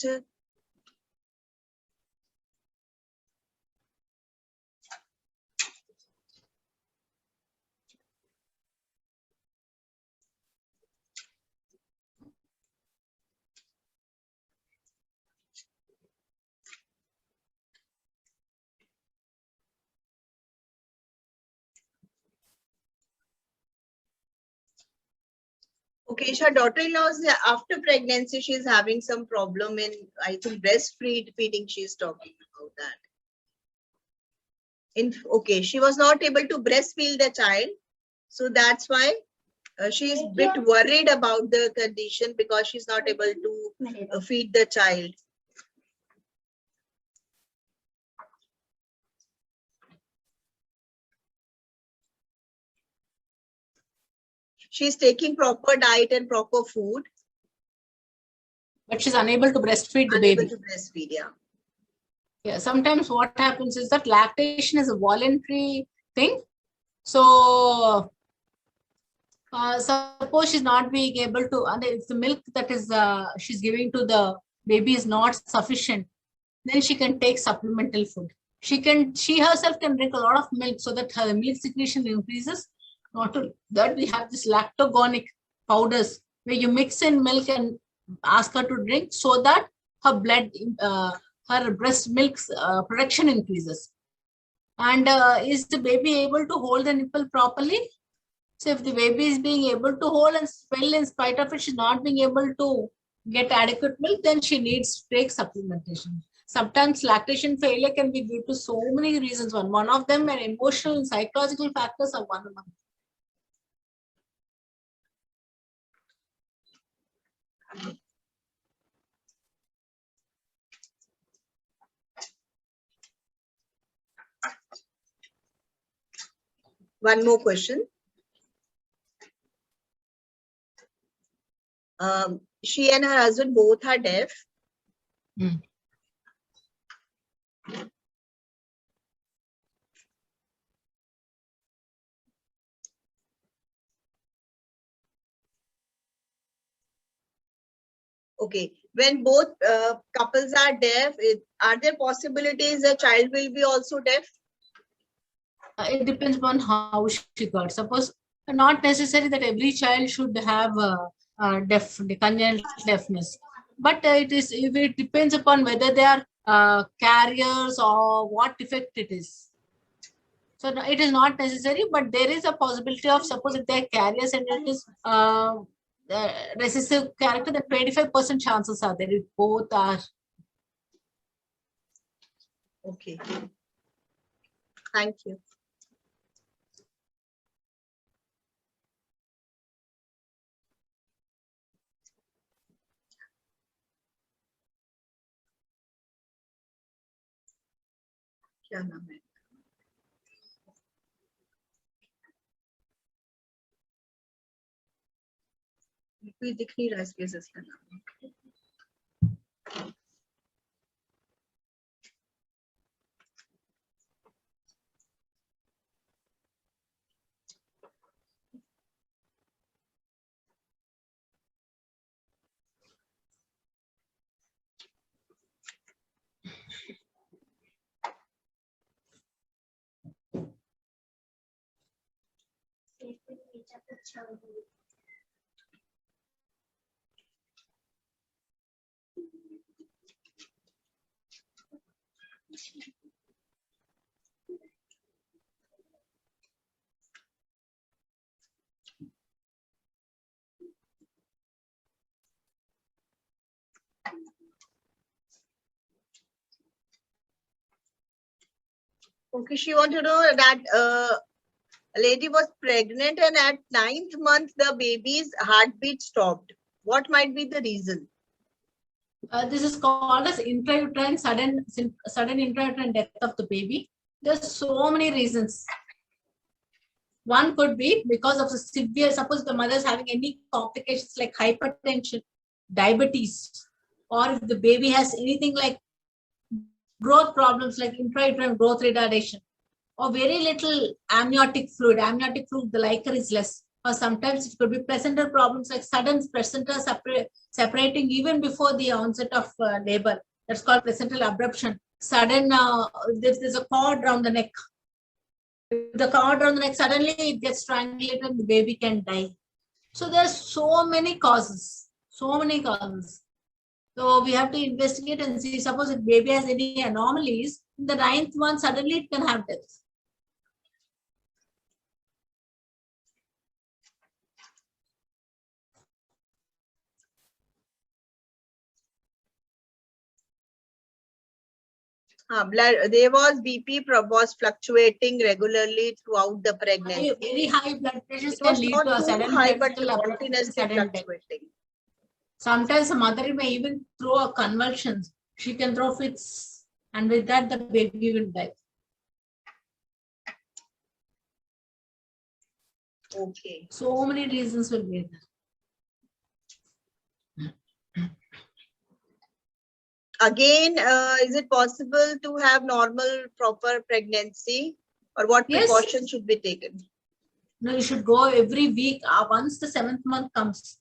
Okay, her daughter-in-law's after pregnancy, she's having some problem in, I think, breastfeeding. She's talking about that. Okay, she was not able to breastfeed the child, so that's why she is bit worried about the condition because she's not able to feed the child. She's taking proper diet and proper food. But she's unable to breastfeed the Unable baby. to breastfeed, yeah. Yeah, sometimes what happens is that lactation is a voluntary thing. So suppose she's not being able to, and if the milk that is she's giving to the baby is not sufficient, then she can take supplemental food. She herself can drink a lot of milk so that her milk secretion increases. Not only that, we have this lactogonic powders where you mix in milk and ask her to drink so that her blood, her breast milk production increases. And is the baby able to hold the nipple properly? So if the baby is being able to hold and swell in spite of it, she's not being able to get adequate milk, then she needs to take supplementation. Sometimes lactation failure can be due to so many reasons. One of them are emotional and psychological factors are one of them. One more question. She and her husband both are deaf. Okay, when both couples are deaf, are there possibilities the child will be also deaf? It depends upon how she got. Suppose not necessary that every child should have congenital deafness, but it depends upon whether they are carriers or what defect it is. So no, it is not necessary, but there is a possibility of, suppose if they are carriers and it is recessive character, then 25% chances are there if both are. Okay. Thank you. क्या नाम है? कोई दिख नहीं रहा इसके इसका नाम. Okay, she want to know that a lady was pregnant and at 9th month the baby's heartbeat stopped. What might be the reason? This is called as intrauterine sudden intrauterine death of the baby. There's so many reasons. One could be because of the severe, suppose the mother is having any complications like hypertension, diabetes, or if the baby has anything like growth problems like intrauterine growth retardation, or very little amniotic fluid. Amniotic fluid, the liquor is less. Or sometimes it could be placental problems like sudden placenta separating even before the onset of labor. That's called placental abruption. Sudden, there's a cord around the neck. If the cord around the neck, suddenly it gets strangulated and the baby can die. So there's so many causes. So many causes. So we have to investigate and see, suppose if baby has any anomalies, in the 9th month, suddenly it can have death. There was BP was fluctuating regularly throughout the pregnancy. Very high blood pressures It can was lead not to a too sudden high, but critical abort, continuously sudden death. fluctuating. Sometimes the mother may even throw a convulsions. She can throw fits, and with that the baby will die. Okay. So many reasons will be there. Again, is it possible to have normal, proper pregnancy, or what Yes. precautions should be taken? No, you should go every week. Once the 7th month comes,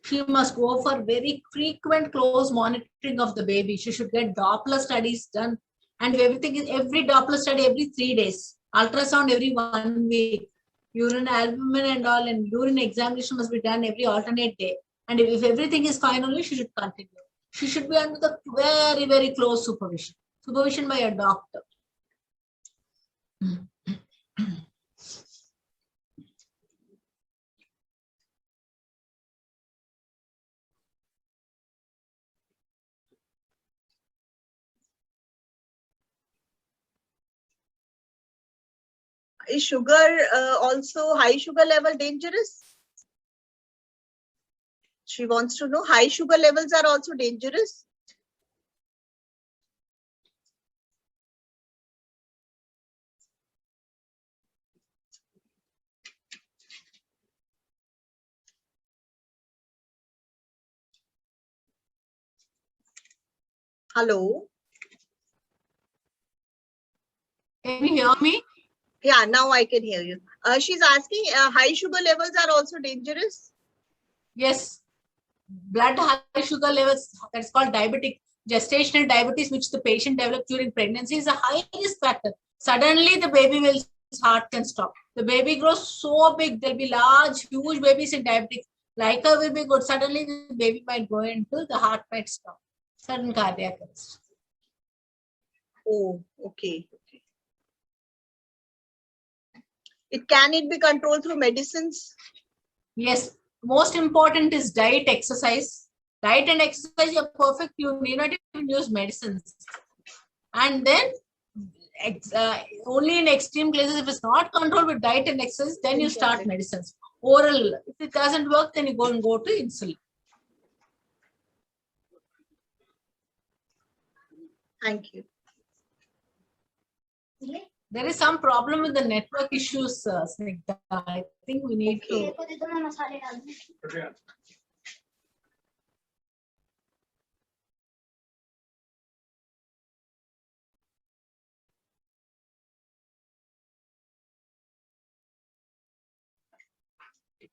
she must go for very frequent close monitoring of the baby. She should get Doppler studies done, and everything is every Doppler study every 3 days. Ultrasound every 1 week. Urine albumin and all, and urine examination must be done every alternate day. And if everything is fine, only she should continue. She should be under the very, very close supervision by a doctor. Is sugar also high sugar level dangerous? She wants to know high sugar levels are also dangerous. Hello. Can you hear me? Yeah, now I can hear you. She's asking high sugar levels are also dangerous. Yes. Blood high sugar levels, that's called diabetic. Gestational diabetes, which the patient develops during pregnancy, is a high risk factor. Suddenly, the baby will heart can stop. The baby grows so big, there'll be large, huge babies in diabetic. Leica will be good. Suddenly, the baby might go into the heart might stop. Sudden cardiac arrest. Oh, okay. Can it be controlled through medicines? Yes. Most important is diet, exercise. Diet and exercise, you're perfect. You need not even use medicines. And then only in extreme cases, if it's not controlled with diet and exercise, then you start medicines. Oral, if it doesn't work, then you go to insulin. Thank you. There is some problem with the network issues, Snigdha. I think we need to.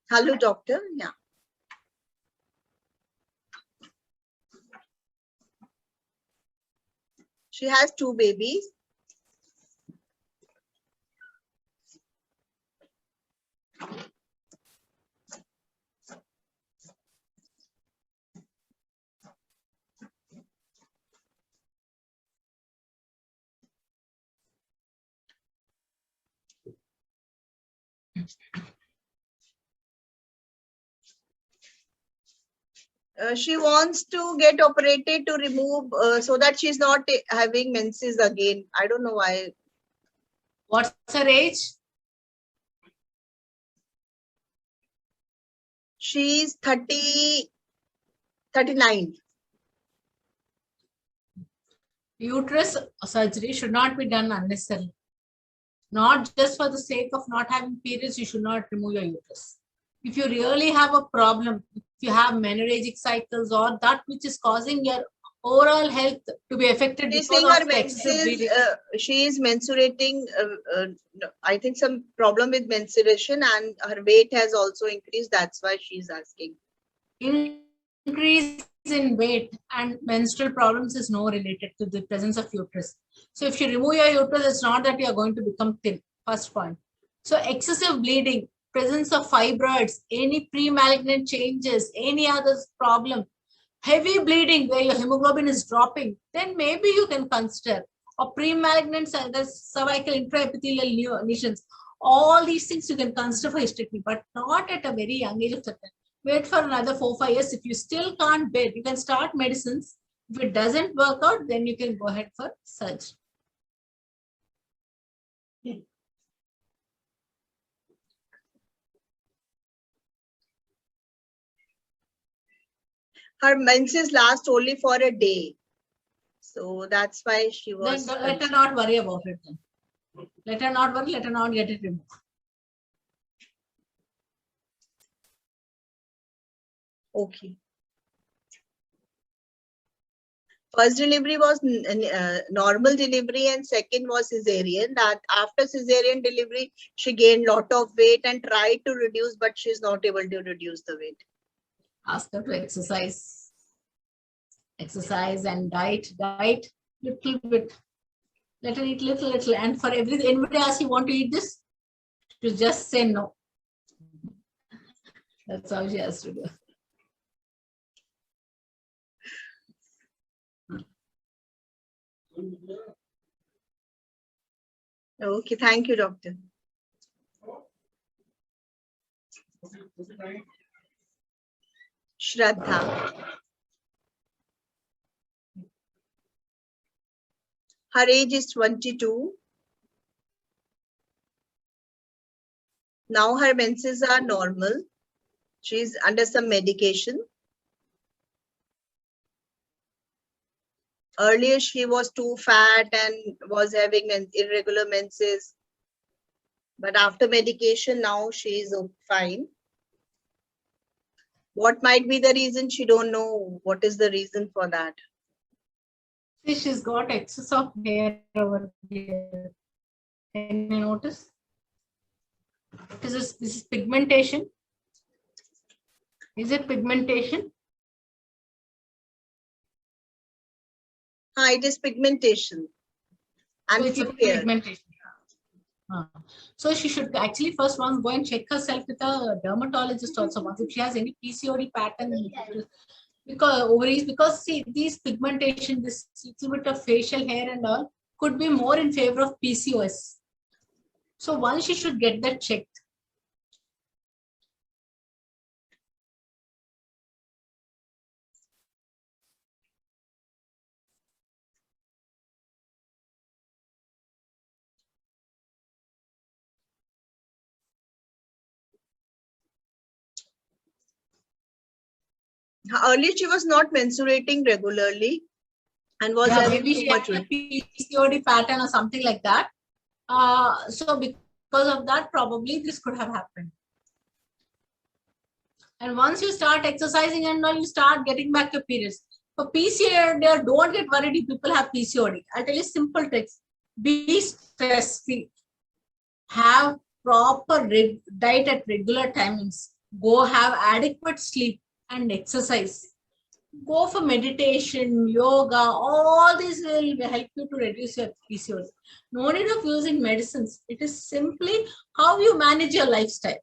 Hello, doctor. Yeah. She has 2 babies. She wants to get operated to remove so that she's not having menses again. I don't know why. What's her age? She's 39. Uterus surgery should not be done unnecessarily. Not just for the sake of not having periods, you should not remove your uterus. If you really have a problem, if you have menorrhagic cycles or that which is causing your overall health to be affected She's because saying her of the excessive menses, bleeding. she is mensurating, I think some problem with menstruation, and her weight has also increased. That's why she's asking. Increase in weight and menstrual problems is no related to the presence of uterus. So if you remove your uterus, it's not that you are going to become thin. First point. So excessive bleeding, presence of fibroids, any pre-malignant changes, any other problem, heavy bleeding where your hemoglobin is dropping, then maybe you can consider. Or pre-malignant cervical intraepithelial lesions. All these things you can consider for hysterectomy, but not at a very young age of 30. Wait for another 4-5 years. If you still can't bear, you can start medicines. If it doesn't work out, then you can go ahead for surgery. Her menses last only for a day. So that's why she Then was. let her not worry about it then. Let her not worry, let her not get it removed. Okay. First delivery was normal delivery and second was cesarean. That after cesarean delivery, she gained lot of weight and tried to reduce, but she's not able to reduce the weight. Ask her to exercise. Exercise and diet little bit. Let her eat little. And for everything, anybody asks you want to eat this, you just say no. That's how she has to do. Okay, thank you, doctor. Shraddha. Her age is 22. Now her menses are normal. She's under some medication. Earlier, she was too fat and was having an irregular menses. But after medication, now she is fine. What might be the reason? She don't know. What is the reason for that? See, she's got excess of hair over here. Can you notice? This is pigmentation. Is it pigmentation? It is pigmentation and So it's a few hairs. pigmentation. So she should actually first once go and check herself with a dermatologist also once if she has any PCOD pattern because ovaries, because see these pigmentation, this little bit of facial hair and all could be more in favor of PCOS. So once she should get that checked. Earlier, she was not menstruating regularly and was Yeah, having maybe too she much had a weight. PCOD pattern or something like that. So because of that, probably this could have happened. And once you start exercising and all, you start getting back your periods. For PCOD, don't get worried if people have PCOD. I'll tell you simple tricks. Be stress free. Have proper diet at regular timings. Go have adequate sleep and exercise. Go for meditation, yoga, all this will help you to reduce your PCOD. No need of using medicines. It is simply how you manage your lifestyle.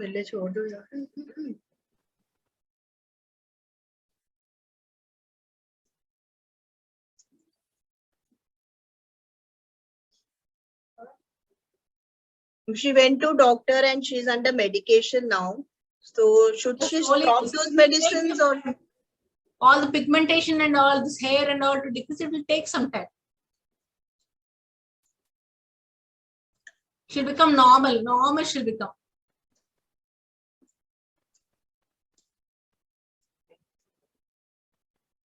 पहले छोड़ दो यार. She went to doctor and she's under medication now. So should she stop those medicines or? All the pigmentation and all this hair and all to decrease, it will take some time. She'll become normal. Normal she'll become.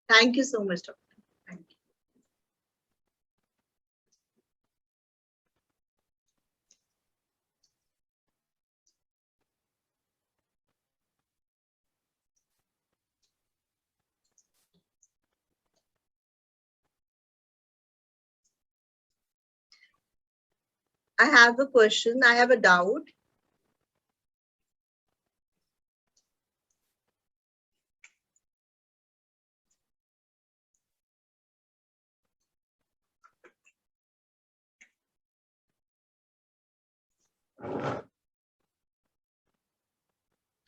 Thank you so much, doctor. Thank you. I have a question. I have a doubt.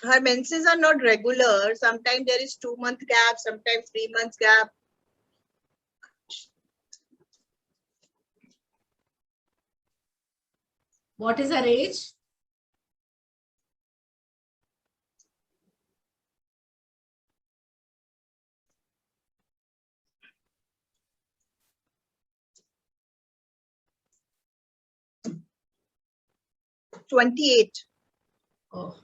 Her menses are not regular. Sometimes there is 2-month gap, sometimes 3 months gap. What is her age? 28. Oh.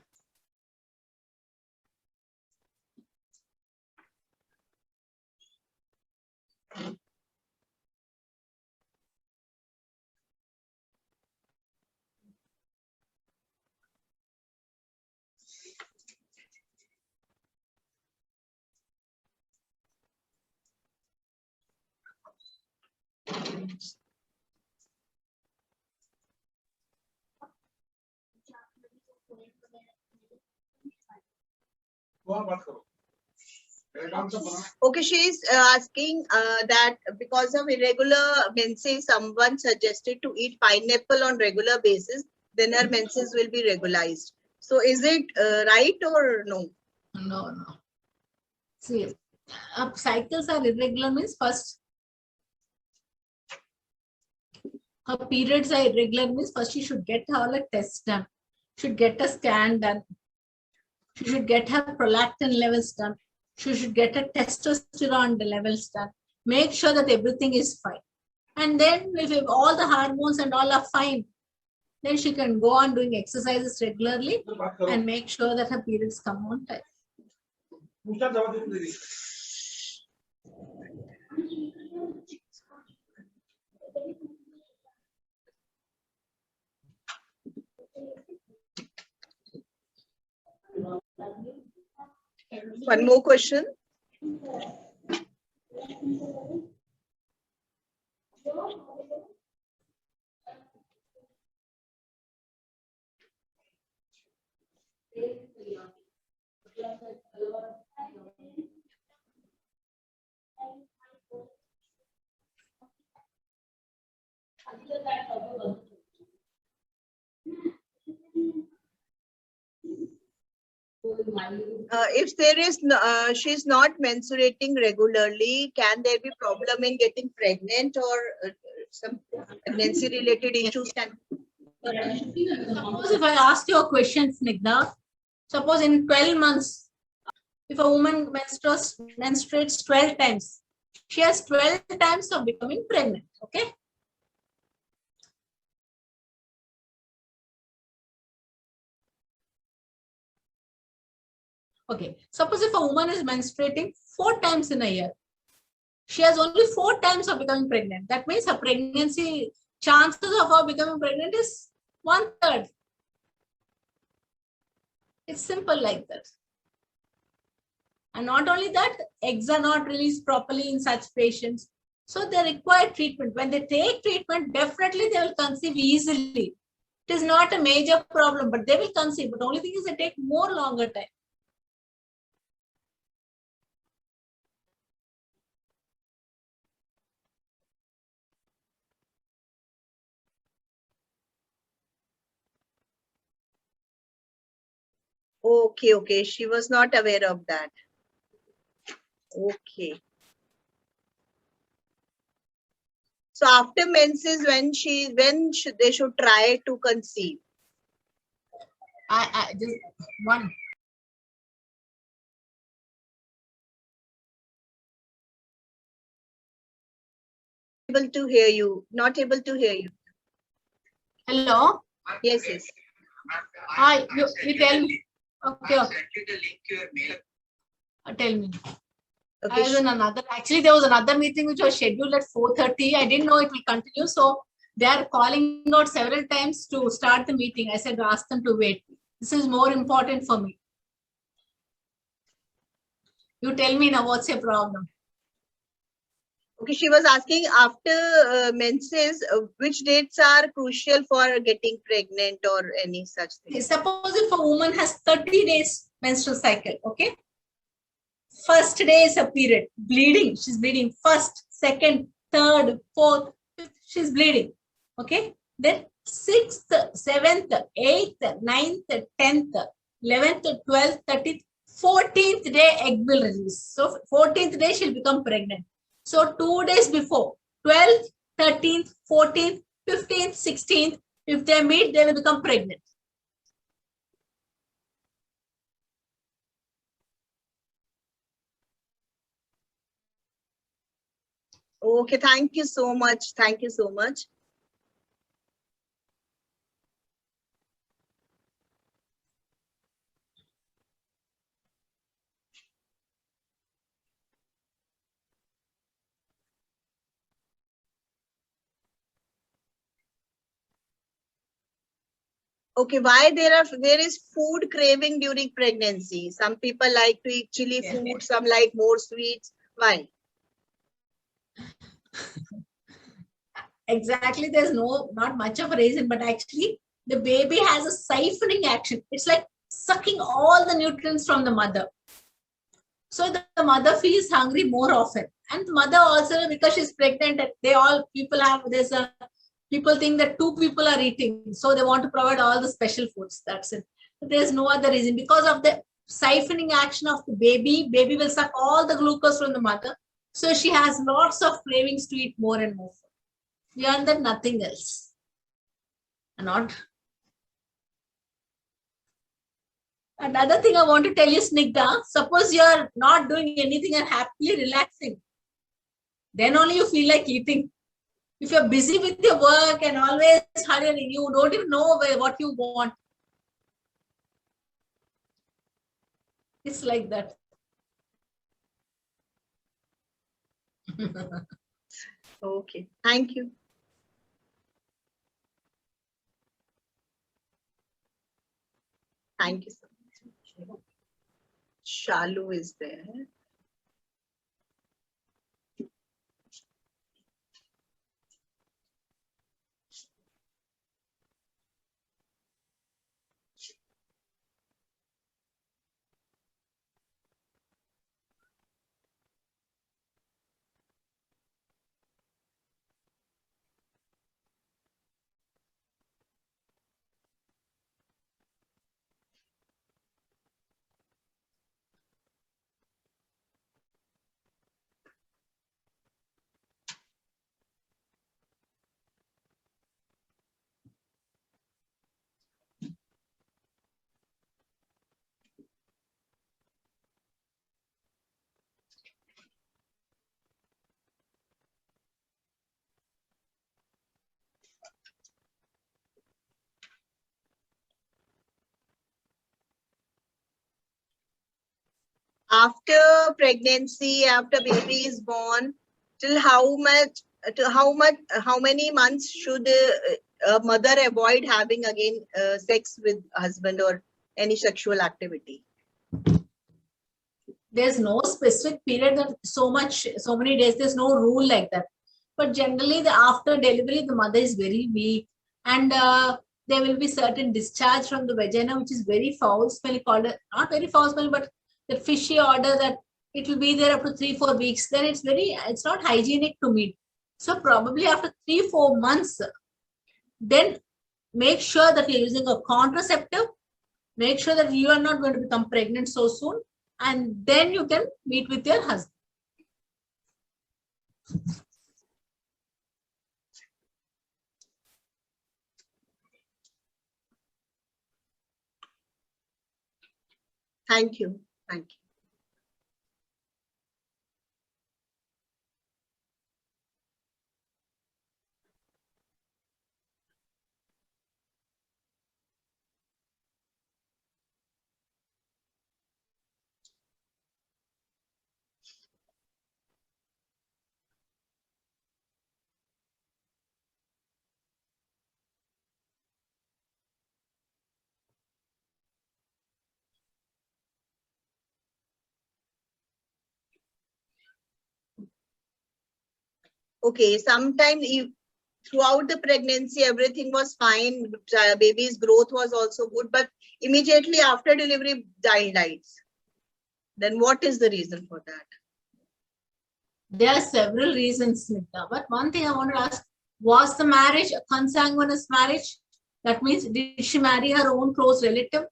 Okay, she is asking that because of irregular menses, someone suggested to eat pineapple on regular basis, then her menses will be regularized. So is it right or no? No, no. See, cycles are irregular means first her periods are irregular means first she should get all a test done, should get a scan done, she should get her prolactin levels done, she should get a testosterone levels done, make sure that everything is fine. And then if all the hormones and all are fine, then she can go on doing exercises regularly and make sure that her periods come on time. One more question. If there is, she's not menstruating regularly, can there be problem in getting pregnant or some pregnancy related issues can? Suppose if I ask you a question, Snigdha, suppose in 12 months, if a woman menstruates 12 times, she has 12 times of becoming pregnant, okay? Okay, suppose if a woman is menstruating 4 times in a year, she has only 4 times of becoming pregnant. That means her pregnancy chances of her becoming pregnant is 1/3. It's simple like that. And not only that, eggs are not released properly in such patients. So they require treatment. When they take treatment, definitely they will conceive easily. It is not a major problem, but they will conceive. But the only thing is they take more longer time. Okay, okay. She was not aware of that. Okay. So after menses, when should they should try to conceive? I just one. Able to hear you. Not able to hear you. Hello. Yes, yes. Hi. You tell me. Okay. Tell me. Okay. I was in another. Actually, there was another meeting which was scheduled at 4:30. I didn't know it will continue, so they are calling out several times to start the meeting. I said, ask them to wait. This is more important for me. You tell me now, what's your problem? Okay, she was asking after menses, which dates are crucial for getting pregnant or any such thing? Suppose if a woman has 30 days menstrual cycle, okay? First day is a period, bleeding. She's bleeding. First, second, third, fourth, fifth, she's bleeding. Okay. Then 6th, 7th, 8th, 9th, 10th, 11th, 12th, 13th, 14th day egg will release. So 14th day she'll become pregnant. So 2 days before, 12th, 13th, 14th, 15th, 16th, if they meet, they will become pregnant. Okay, thank you so much. Thank you so much. Okay, why there is food craving during pregnancy? Some people like to eat chili Yeah. food, some like more sweets. Why? Exactly. There's not much of a reason, but actually the baby has a siphoning action. It's like sucking all the nutrients from the mother. So the mother feels hungry more often. And the mother also, because she's pregnant, people think that two people are eating. So they want to provide all the special foods. That's it. But there's no other reason. Because of the siphoning action of the baby will suck all the glucose from the mother. So she has lots of cravings to eat more and more. Beyond that, nothing else. Not. Another thing I want to tell you, Snigdha, suppose you're not doing anything and happily relaxing, then only you feel like eating. If you're busy with your work and always hurrying, you don't even know what you want. It's like that. Okay, thank you. Thank you so much. Shalu is there. After pregnancy, after baby is born, till how many months should a mother avoid having again sex with husband or any sexual activity? There's no specific period that so many days. There's no rule like that. But generally, after delivery, the mother is very weak, and there will be certain discharge from the vagina, which is very foul smelling, called not very foul smelling, but the fishy odor that it will be there up to 3-4 weeks. Then it's not hygienic to meet. So probably after 3-4 months, then make sure that you're using a contraceptive. Make sure that you are not going to become pregnant so soon, and then you can meet with your husband. Thank you. Thank you. Okay, sometimes throughout the pregnancy, everything was fine. Baby's growth was also good, but immediately after delivery, child dies. Then what is the reason for that? There are several reasons, Smita. But one thing I want to ask, was the marriage a consanguineous marriage? That means, did she marry her own close relative?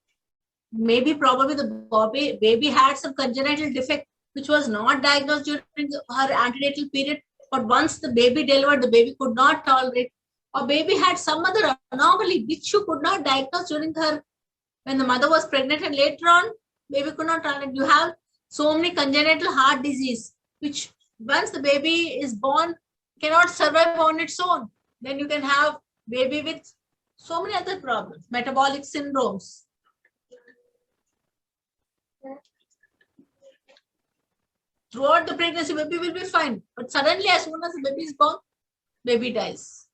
Maybe probably the baby had some congenital defect which was not diagnosed during her antenatal period. But once the baby delivered, the baby could not tolerate. Or baby had some other anomaly which you could not diagnose when the mother was pregnant, and later on, baby could not tolerate. You have so many congenital heart disease, which once the baby is born, cannot survive on its own. Then you can have baby with so many other problems, metabolic syndromes. Throughout the pregnancy, baby will be fine. But suddenly, as soon as the baby is born, baby dies.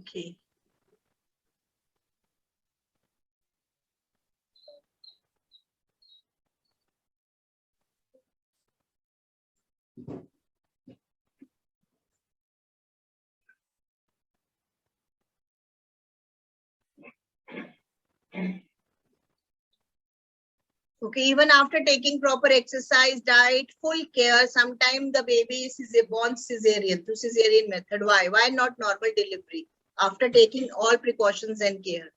Okay. Okay, even after taking proper exercise, diet, full care, sometimes the baby is born cesarean, through cesarean method. Why? Why not normal delivery after taking all precautions and care?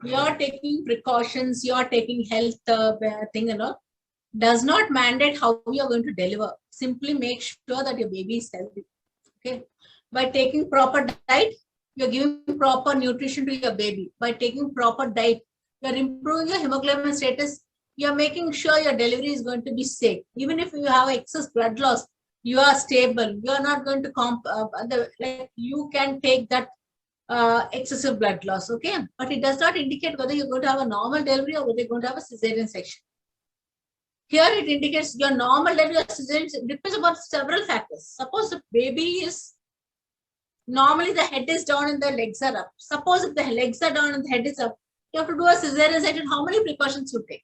You're taking precautions, you're taking health thing and all, does not mandate how you're going to deliver. Simply make sure that your baby is healthy. Okay. By taking proper diet, you're giving proper nutrition to your baby. By taking proper diet, you're improving your hemoglobin status. You're making sure your delivery is going to be safe. Even if you have excess blood loss, you are stable. You are not going to like you can take that excessive blood loss, okay? But it does not indicate whether you're going to have a normal delivery or whether you're going to have a cesarean section. Here it indicates your normal delivery or cesarean depends upon several factors. Suppose the baby is, normally the head is down and the legs are up. Suppose if the legs are down and the head is up, you have to do a cesarean section. How many precautions you take?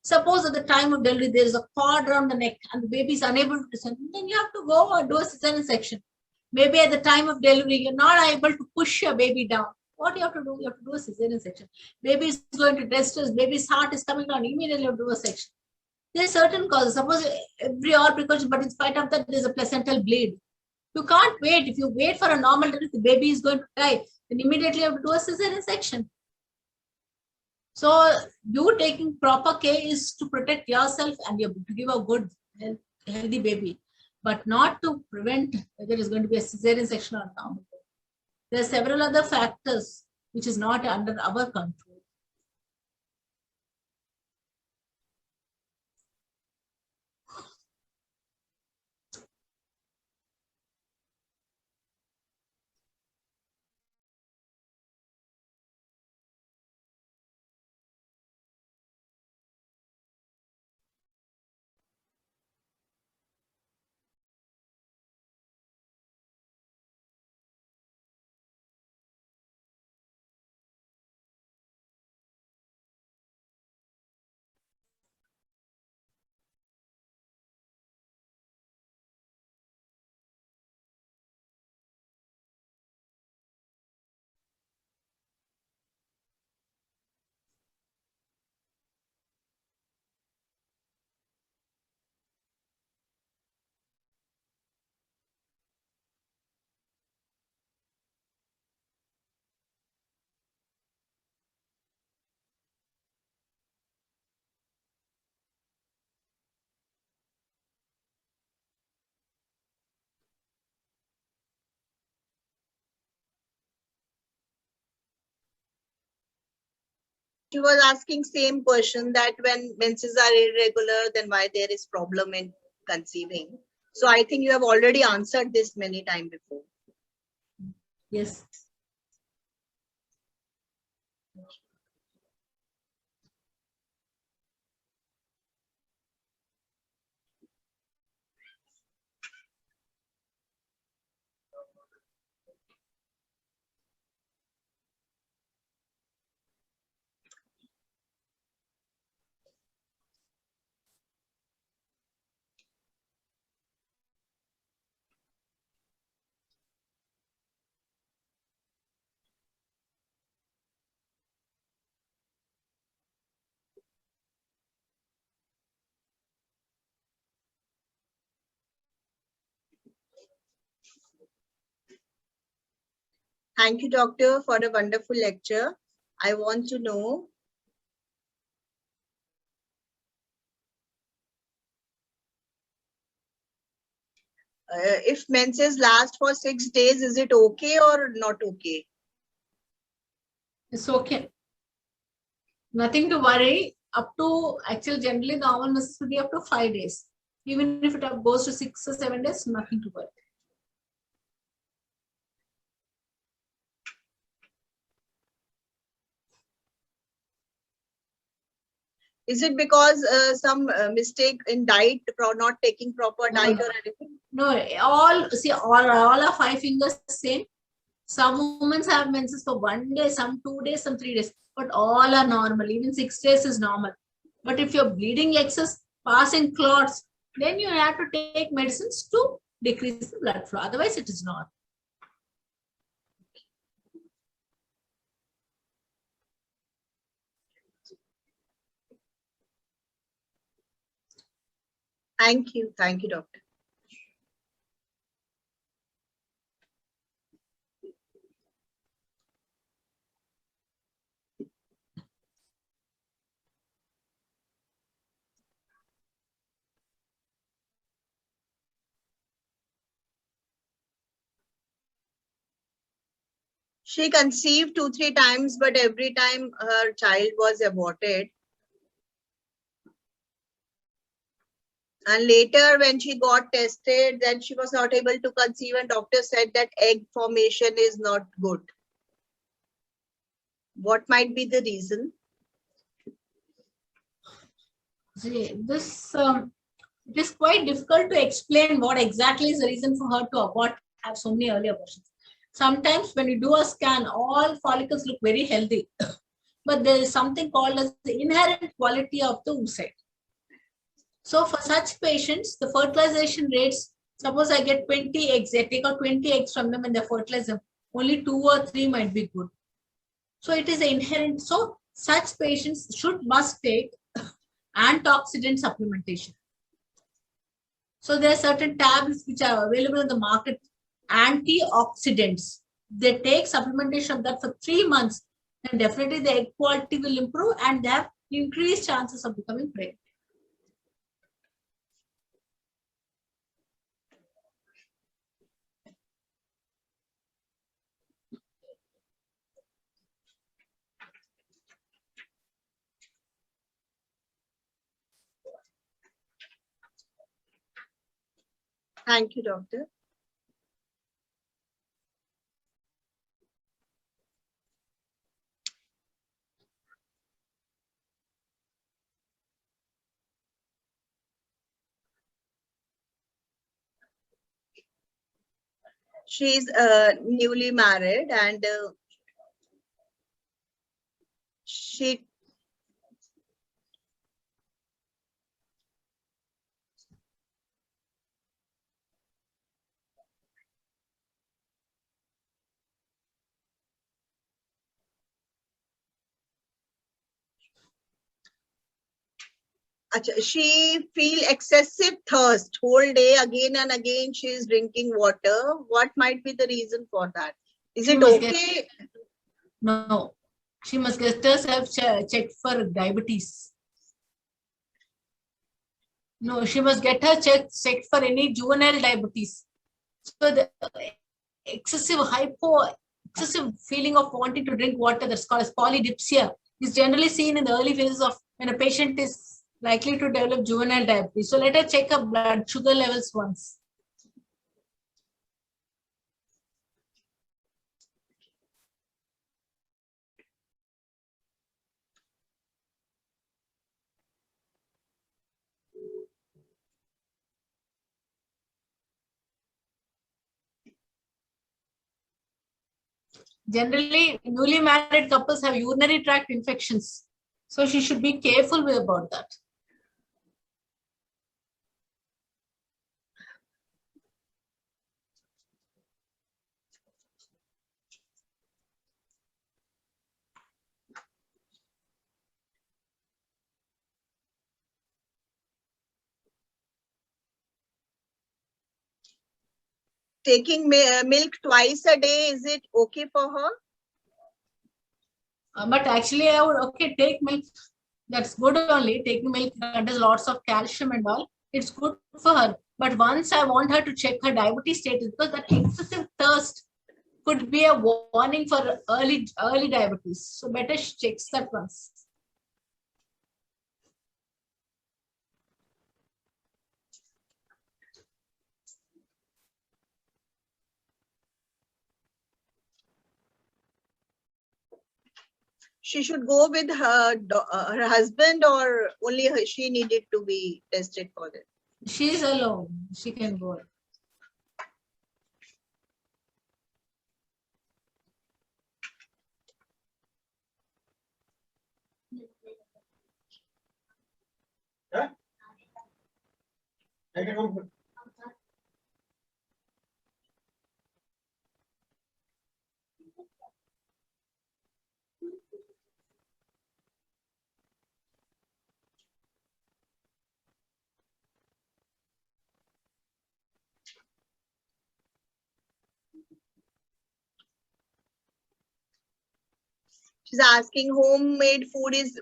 Suppose at the time of delivery, there is a cord around the neck and the baby is unable to descend, then you have to go or do a cesarean section. Maybe at the time of delivery, you're not able to push your baby down. What do you have to do? You have to do a cesarean section. Baby is going to distress, baby's heart is coming down, immediately you have to do a section. There are certain causes. Suppose every all precaution, but in spite of that, there's a placental bleed. You can't wait. If you wait for a normal delivery, the baby is going to die. Then immediately you have to do a cesarean section. So you taking proper care is to protect yourself and to give a good, healthy baby, but not to prevent whether it's going to be a cesarean section or not. There are several other factors which is not under our control. She was asking same question, that when menses are irregular, then why there is problem in conceiving. So I think you have already answered this many times before. Yes. Thank you, doctor, for a wonderful lecture. I want to know, if menses last for 6 days, is it okay or not okay? It's okay. Nothing to worry. Up to, actually, generally, normal menses will be up to 5 days. Even if it goes to 6 or 7 days, nothing to worry. Is it because some mistake in diet, not taking proper diet or anything? No, all our 5 fingers same. Some women have menses for 1 day, some 2 days, some 3 days, but all are normal. Even 6 days is normal. But if you're bleeding excess, passing clots, then you have to take medicines to decrease the blood flow. Otherwise, it is not. Thank you, doctor. She conceived 2-3 times, but every time her child was aborted. And later when she got tested, then she was not able to conceive and doctor said that egg formation is not good. What might be the reason? See, this it is quite difficult to explain what exactly is the reason for her to abort, have so many early abortions. Sometimes when you do a scan, all follicles look very healthy, but there is something called as the inherent quality of the oocyte. So for such patients, the fertilization rates, suppose I get 20 eggs, I take out 20 eggs from them and they fertilize them, only 2 or 3 might be good. So it is inherent. So such patients must take antioxidant supplementation. So there are certain tablets which are available in the market, antioxidants. They take supplementation of that for 3 months, then definitely the egg quality will improve and they have increased chances of becoming pregnant. Thank you, doctor. She's newly married and she she feel excessive thirst whole day, again and again she is drinking water. What might be the reason for that? Is it okay? No, she must get herself checked for diabetes. No, she must get her checked for any juvenile diabetes. So the excessive feeling of wanting to drink water, that's called as polydipsia, is generally seen in the early phases of when a patient is likely to develop juvenile diabetes. So let her check her blood sugar levels once. Generally, newly married couples have urinary tract infections. So she should be careful about that. Taking milk twice a day, is it okay for her? But actually, I would take milk. That's good only. Taking milk contains lots of calcium and all. It's good for her. But once I want her to check her diabetes status, because that excessive thirst could be a warning for early diabetes. So better she checks that once. she should go with her husband, or only she needed to be tested for it? She's alone. She can go. She's asking homemade food is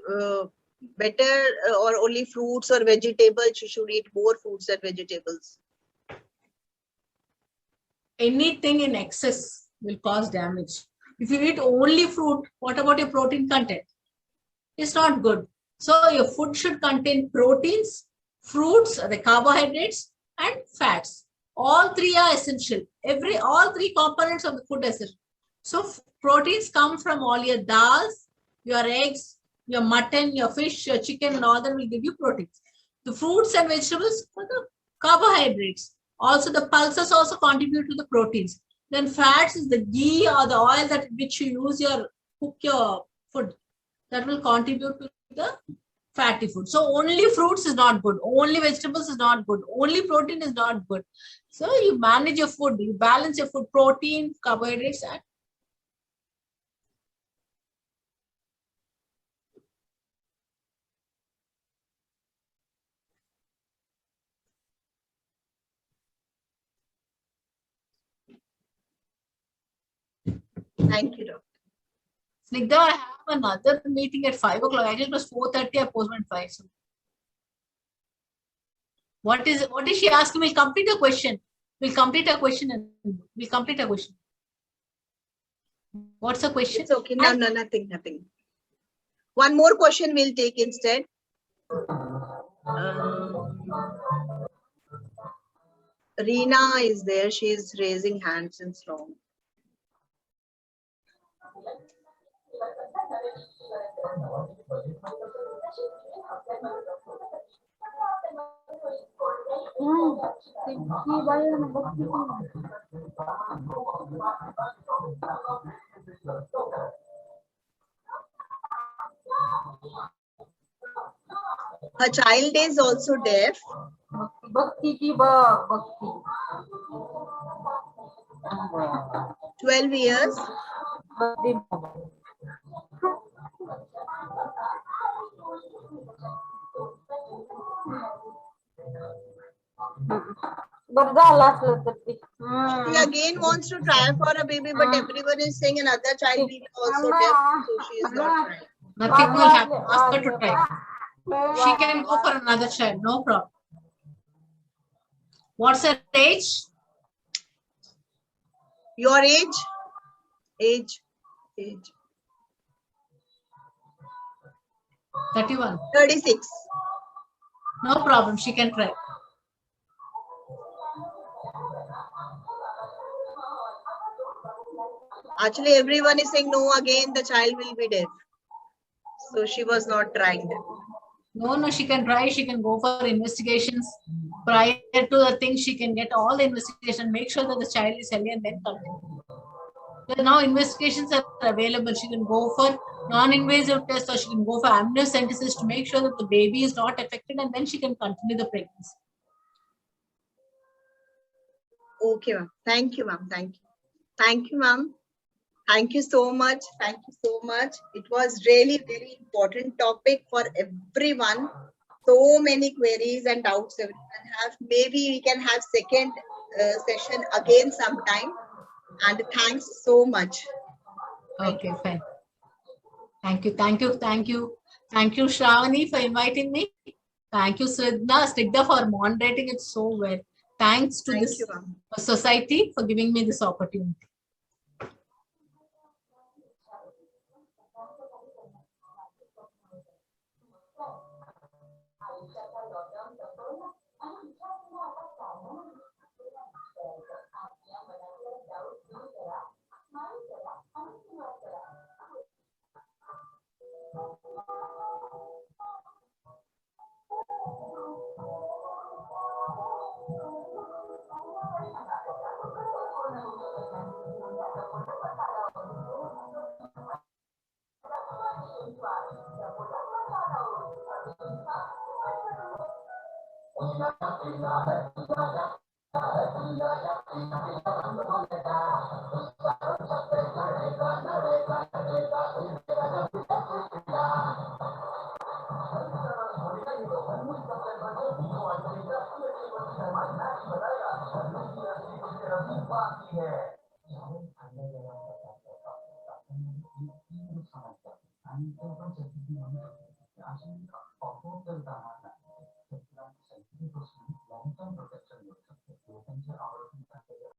better, or only fruits or vegetables? She should eat more fruits and vegetables. Anything in excess will cause damage. If you eat only fruit, what about your protein content? It's not good. So your food should contain proteins, fruits, the carbohydrates, and fats. All three are essential. All three components of the food are essential. So proteins come from all your dals, your eggs, your mutton, your fish, your chicken, and all that will give you proteins. The fruits and vegetables for the carbohydrates. Also, the pulses also contribute to the proteins. Then fats is the ghee or the oil that which you use your cook your food. That will contribute to the fatty food. So only fruits is not good. Only vegetables is not good. Only protein is not good. So you manage your food. You balance your food, protein, carbohydrates, and Thank you, doctor. Snigdha, I have another meeting at 5 o'clock. Actually, it was 4:30. I postponed at 5. So what is she asking? We'll complete the question. We'll complete a question and we'll complete a question. What's the question? It's okay. No, nothing. One more question we'll take instead. Reena is there. She is raising hands since long. Her child is also deaf. 12 years. She again wants to try for a baby, but everyone is saying another child will be also deaf, so she is not trying. Nothing will happen. Ask her to try. She can go for another child. No problem. What's her age? Your age? Age. 31. 36. No problem. She can try. Actually, everyone is saying no again, the child will be deaf. So she was not trying that. No, she can try. She can go for investigations. Prior to the thing, she can get all the investigation, make sure that the child is healthy and then continue. So now investigations are available. She can go for non-invasive tests or she can go for amniocentesis to make sure that the baby is not affected and then she can continue the pregnancy. Okay, ma'am. Thank you, ma'am. Thank you. Thank you, ma'am. Thank you so much. Thank you so much. It was really very important topic for everyone. So many queries and doubts everyone have. Maybe we can have second session again sometime. And thanks so much. Okay, fine. Thank you, Shravani, for inviting me. Thank you, Snigdha, for moderating it so well. Thanks to this society for giving me this opportunity.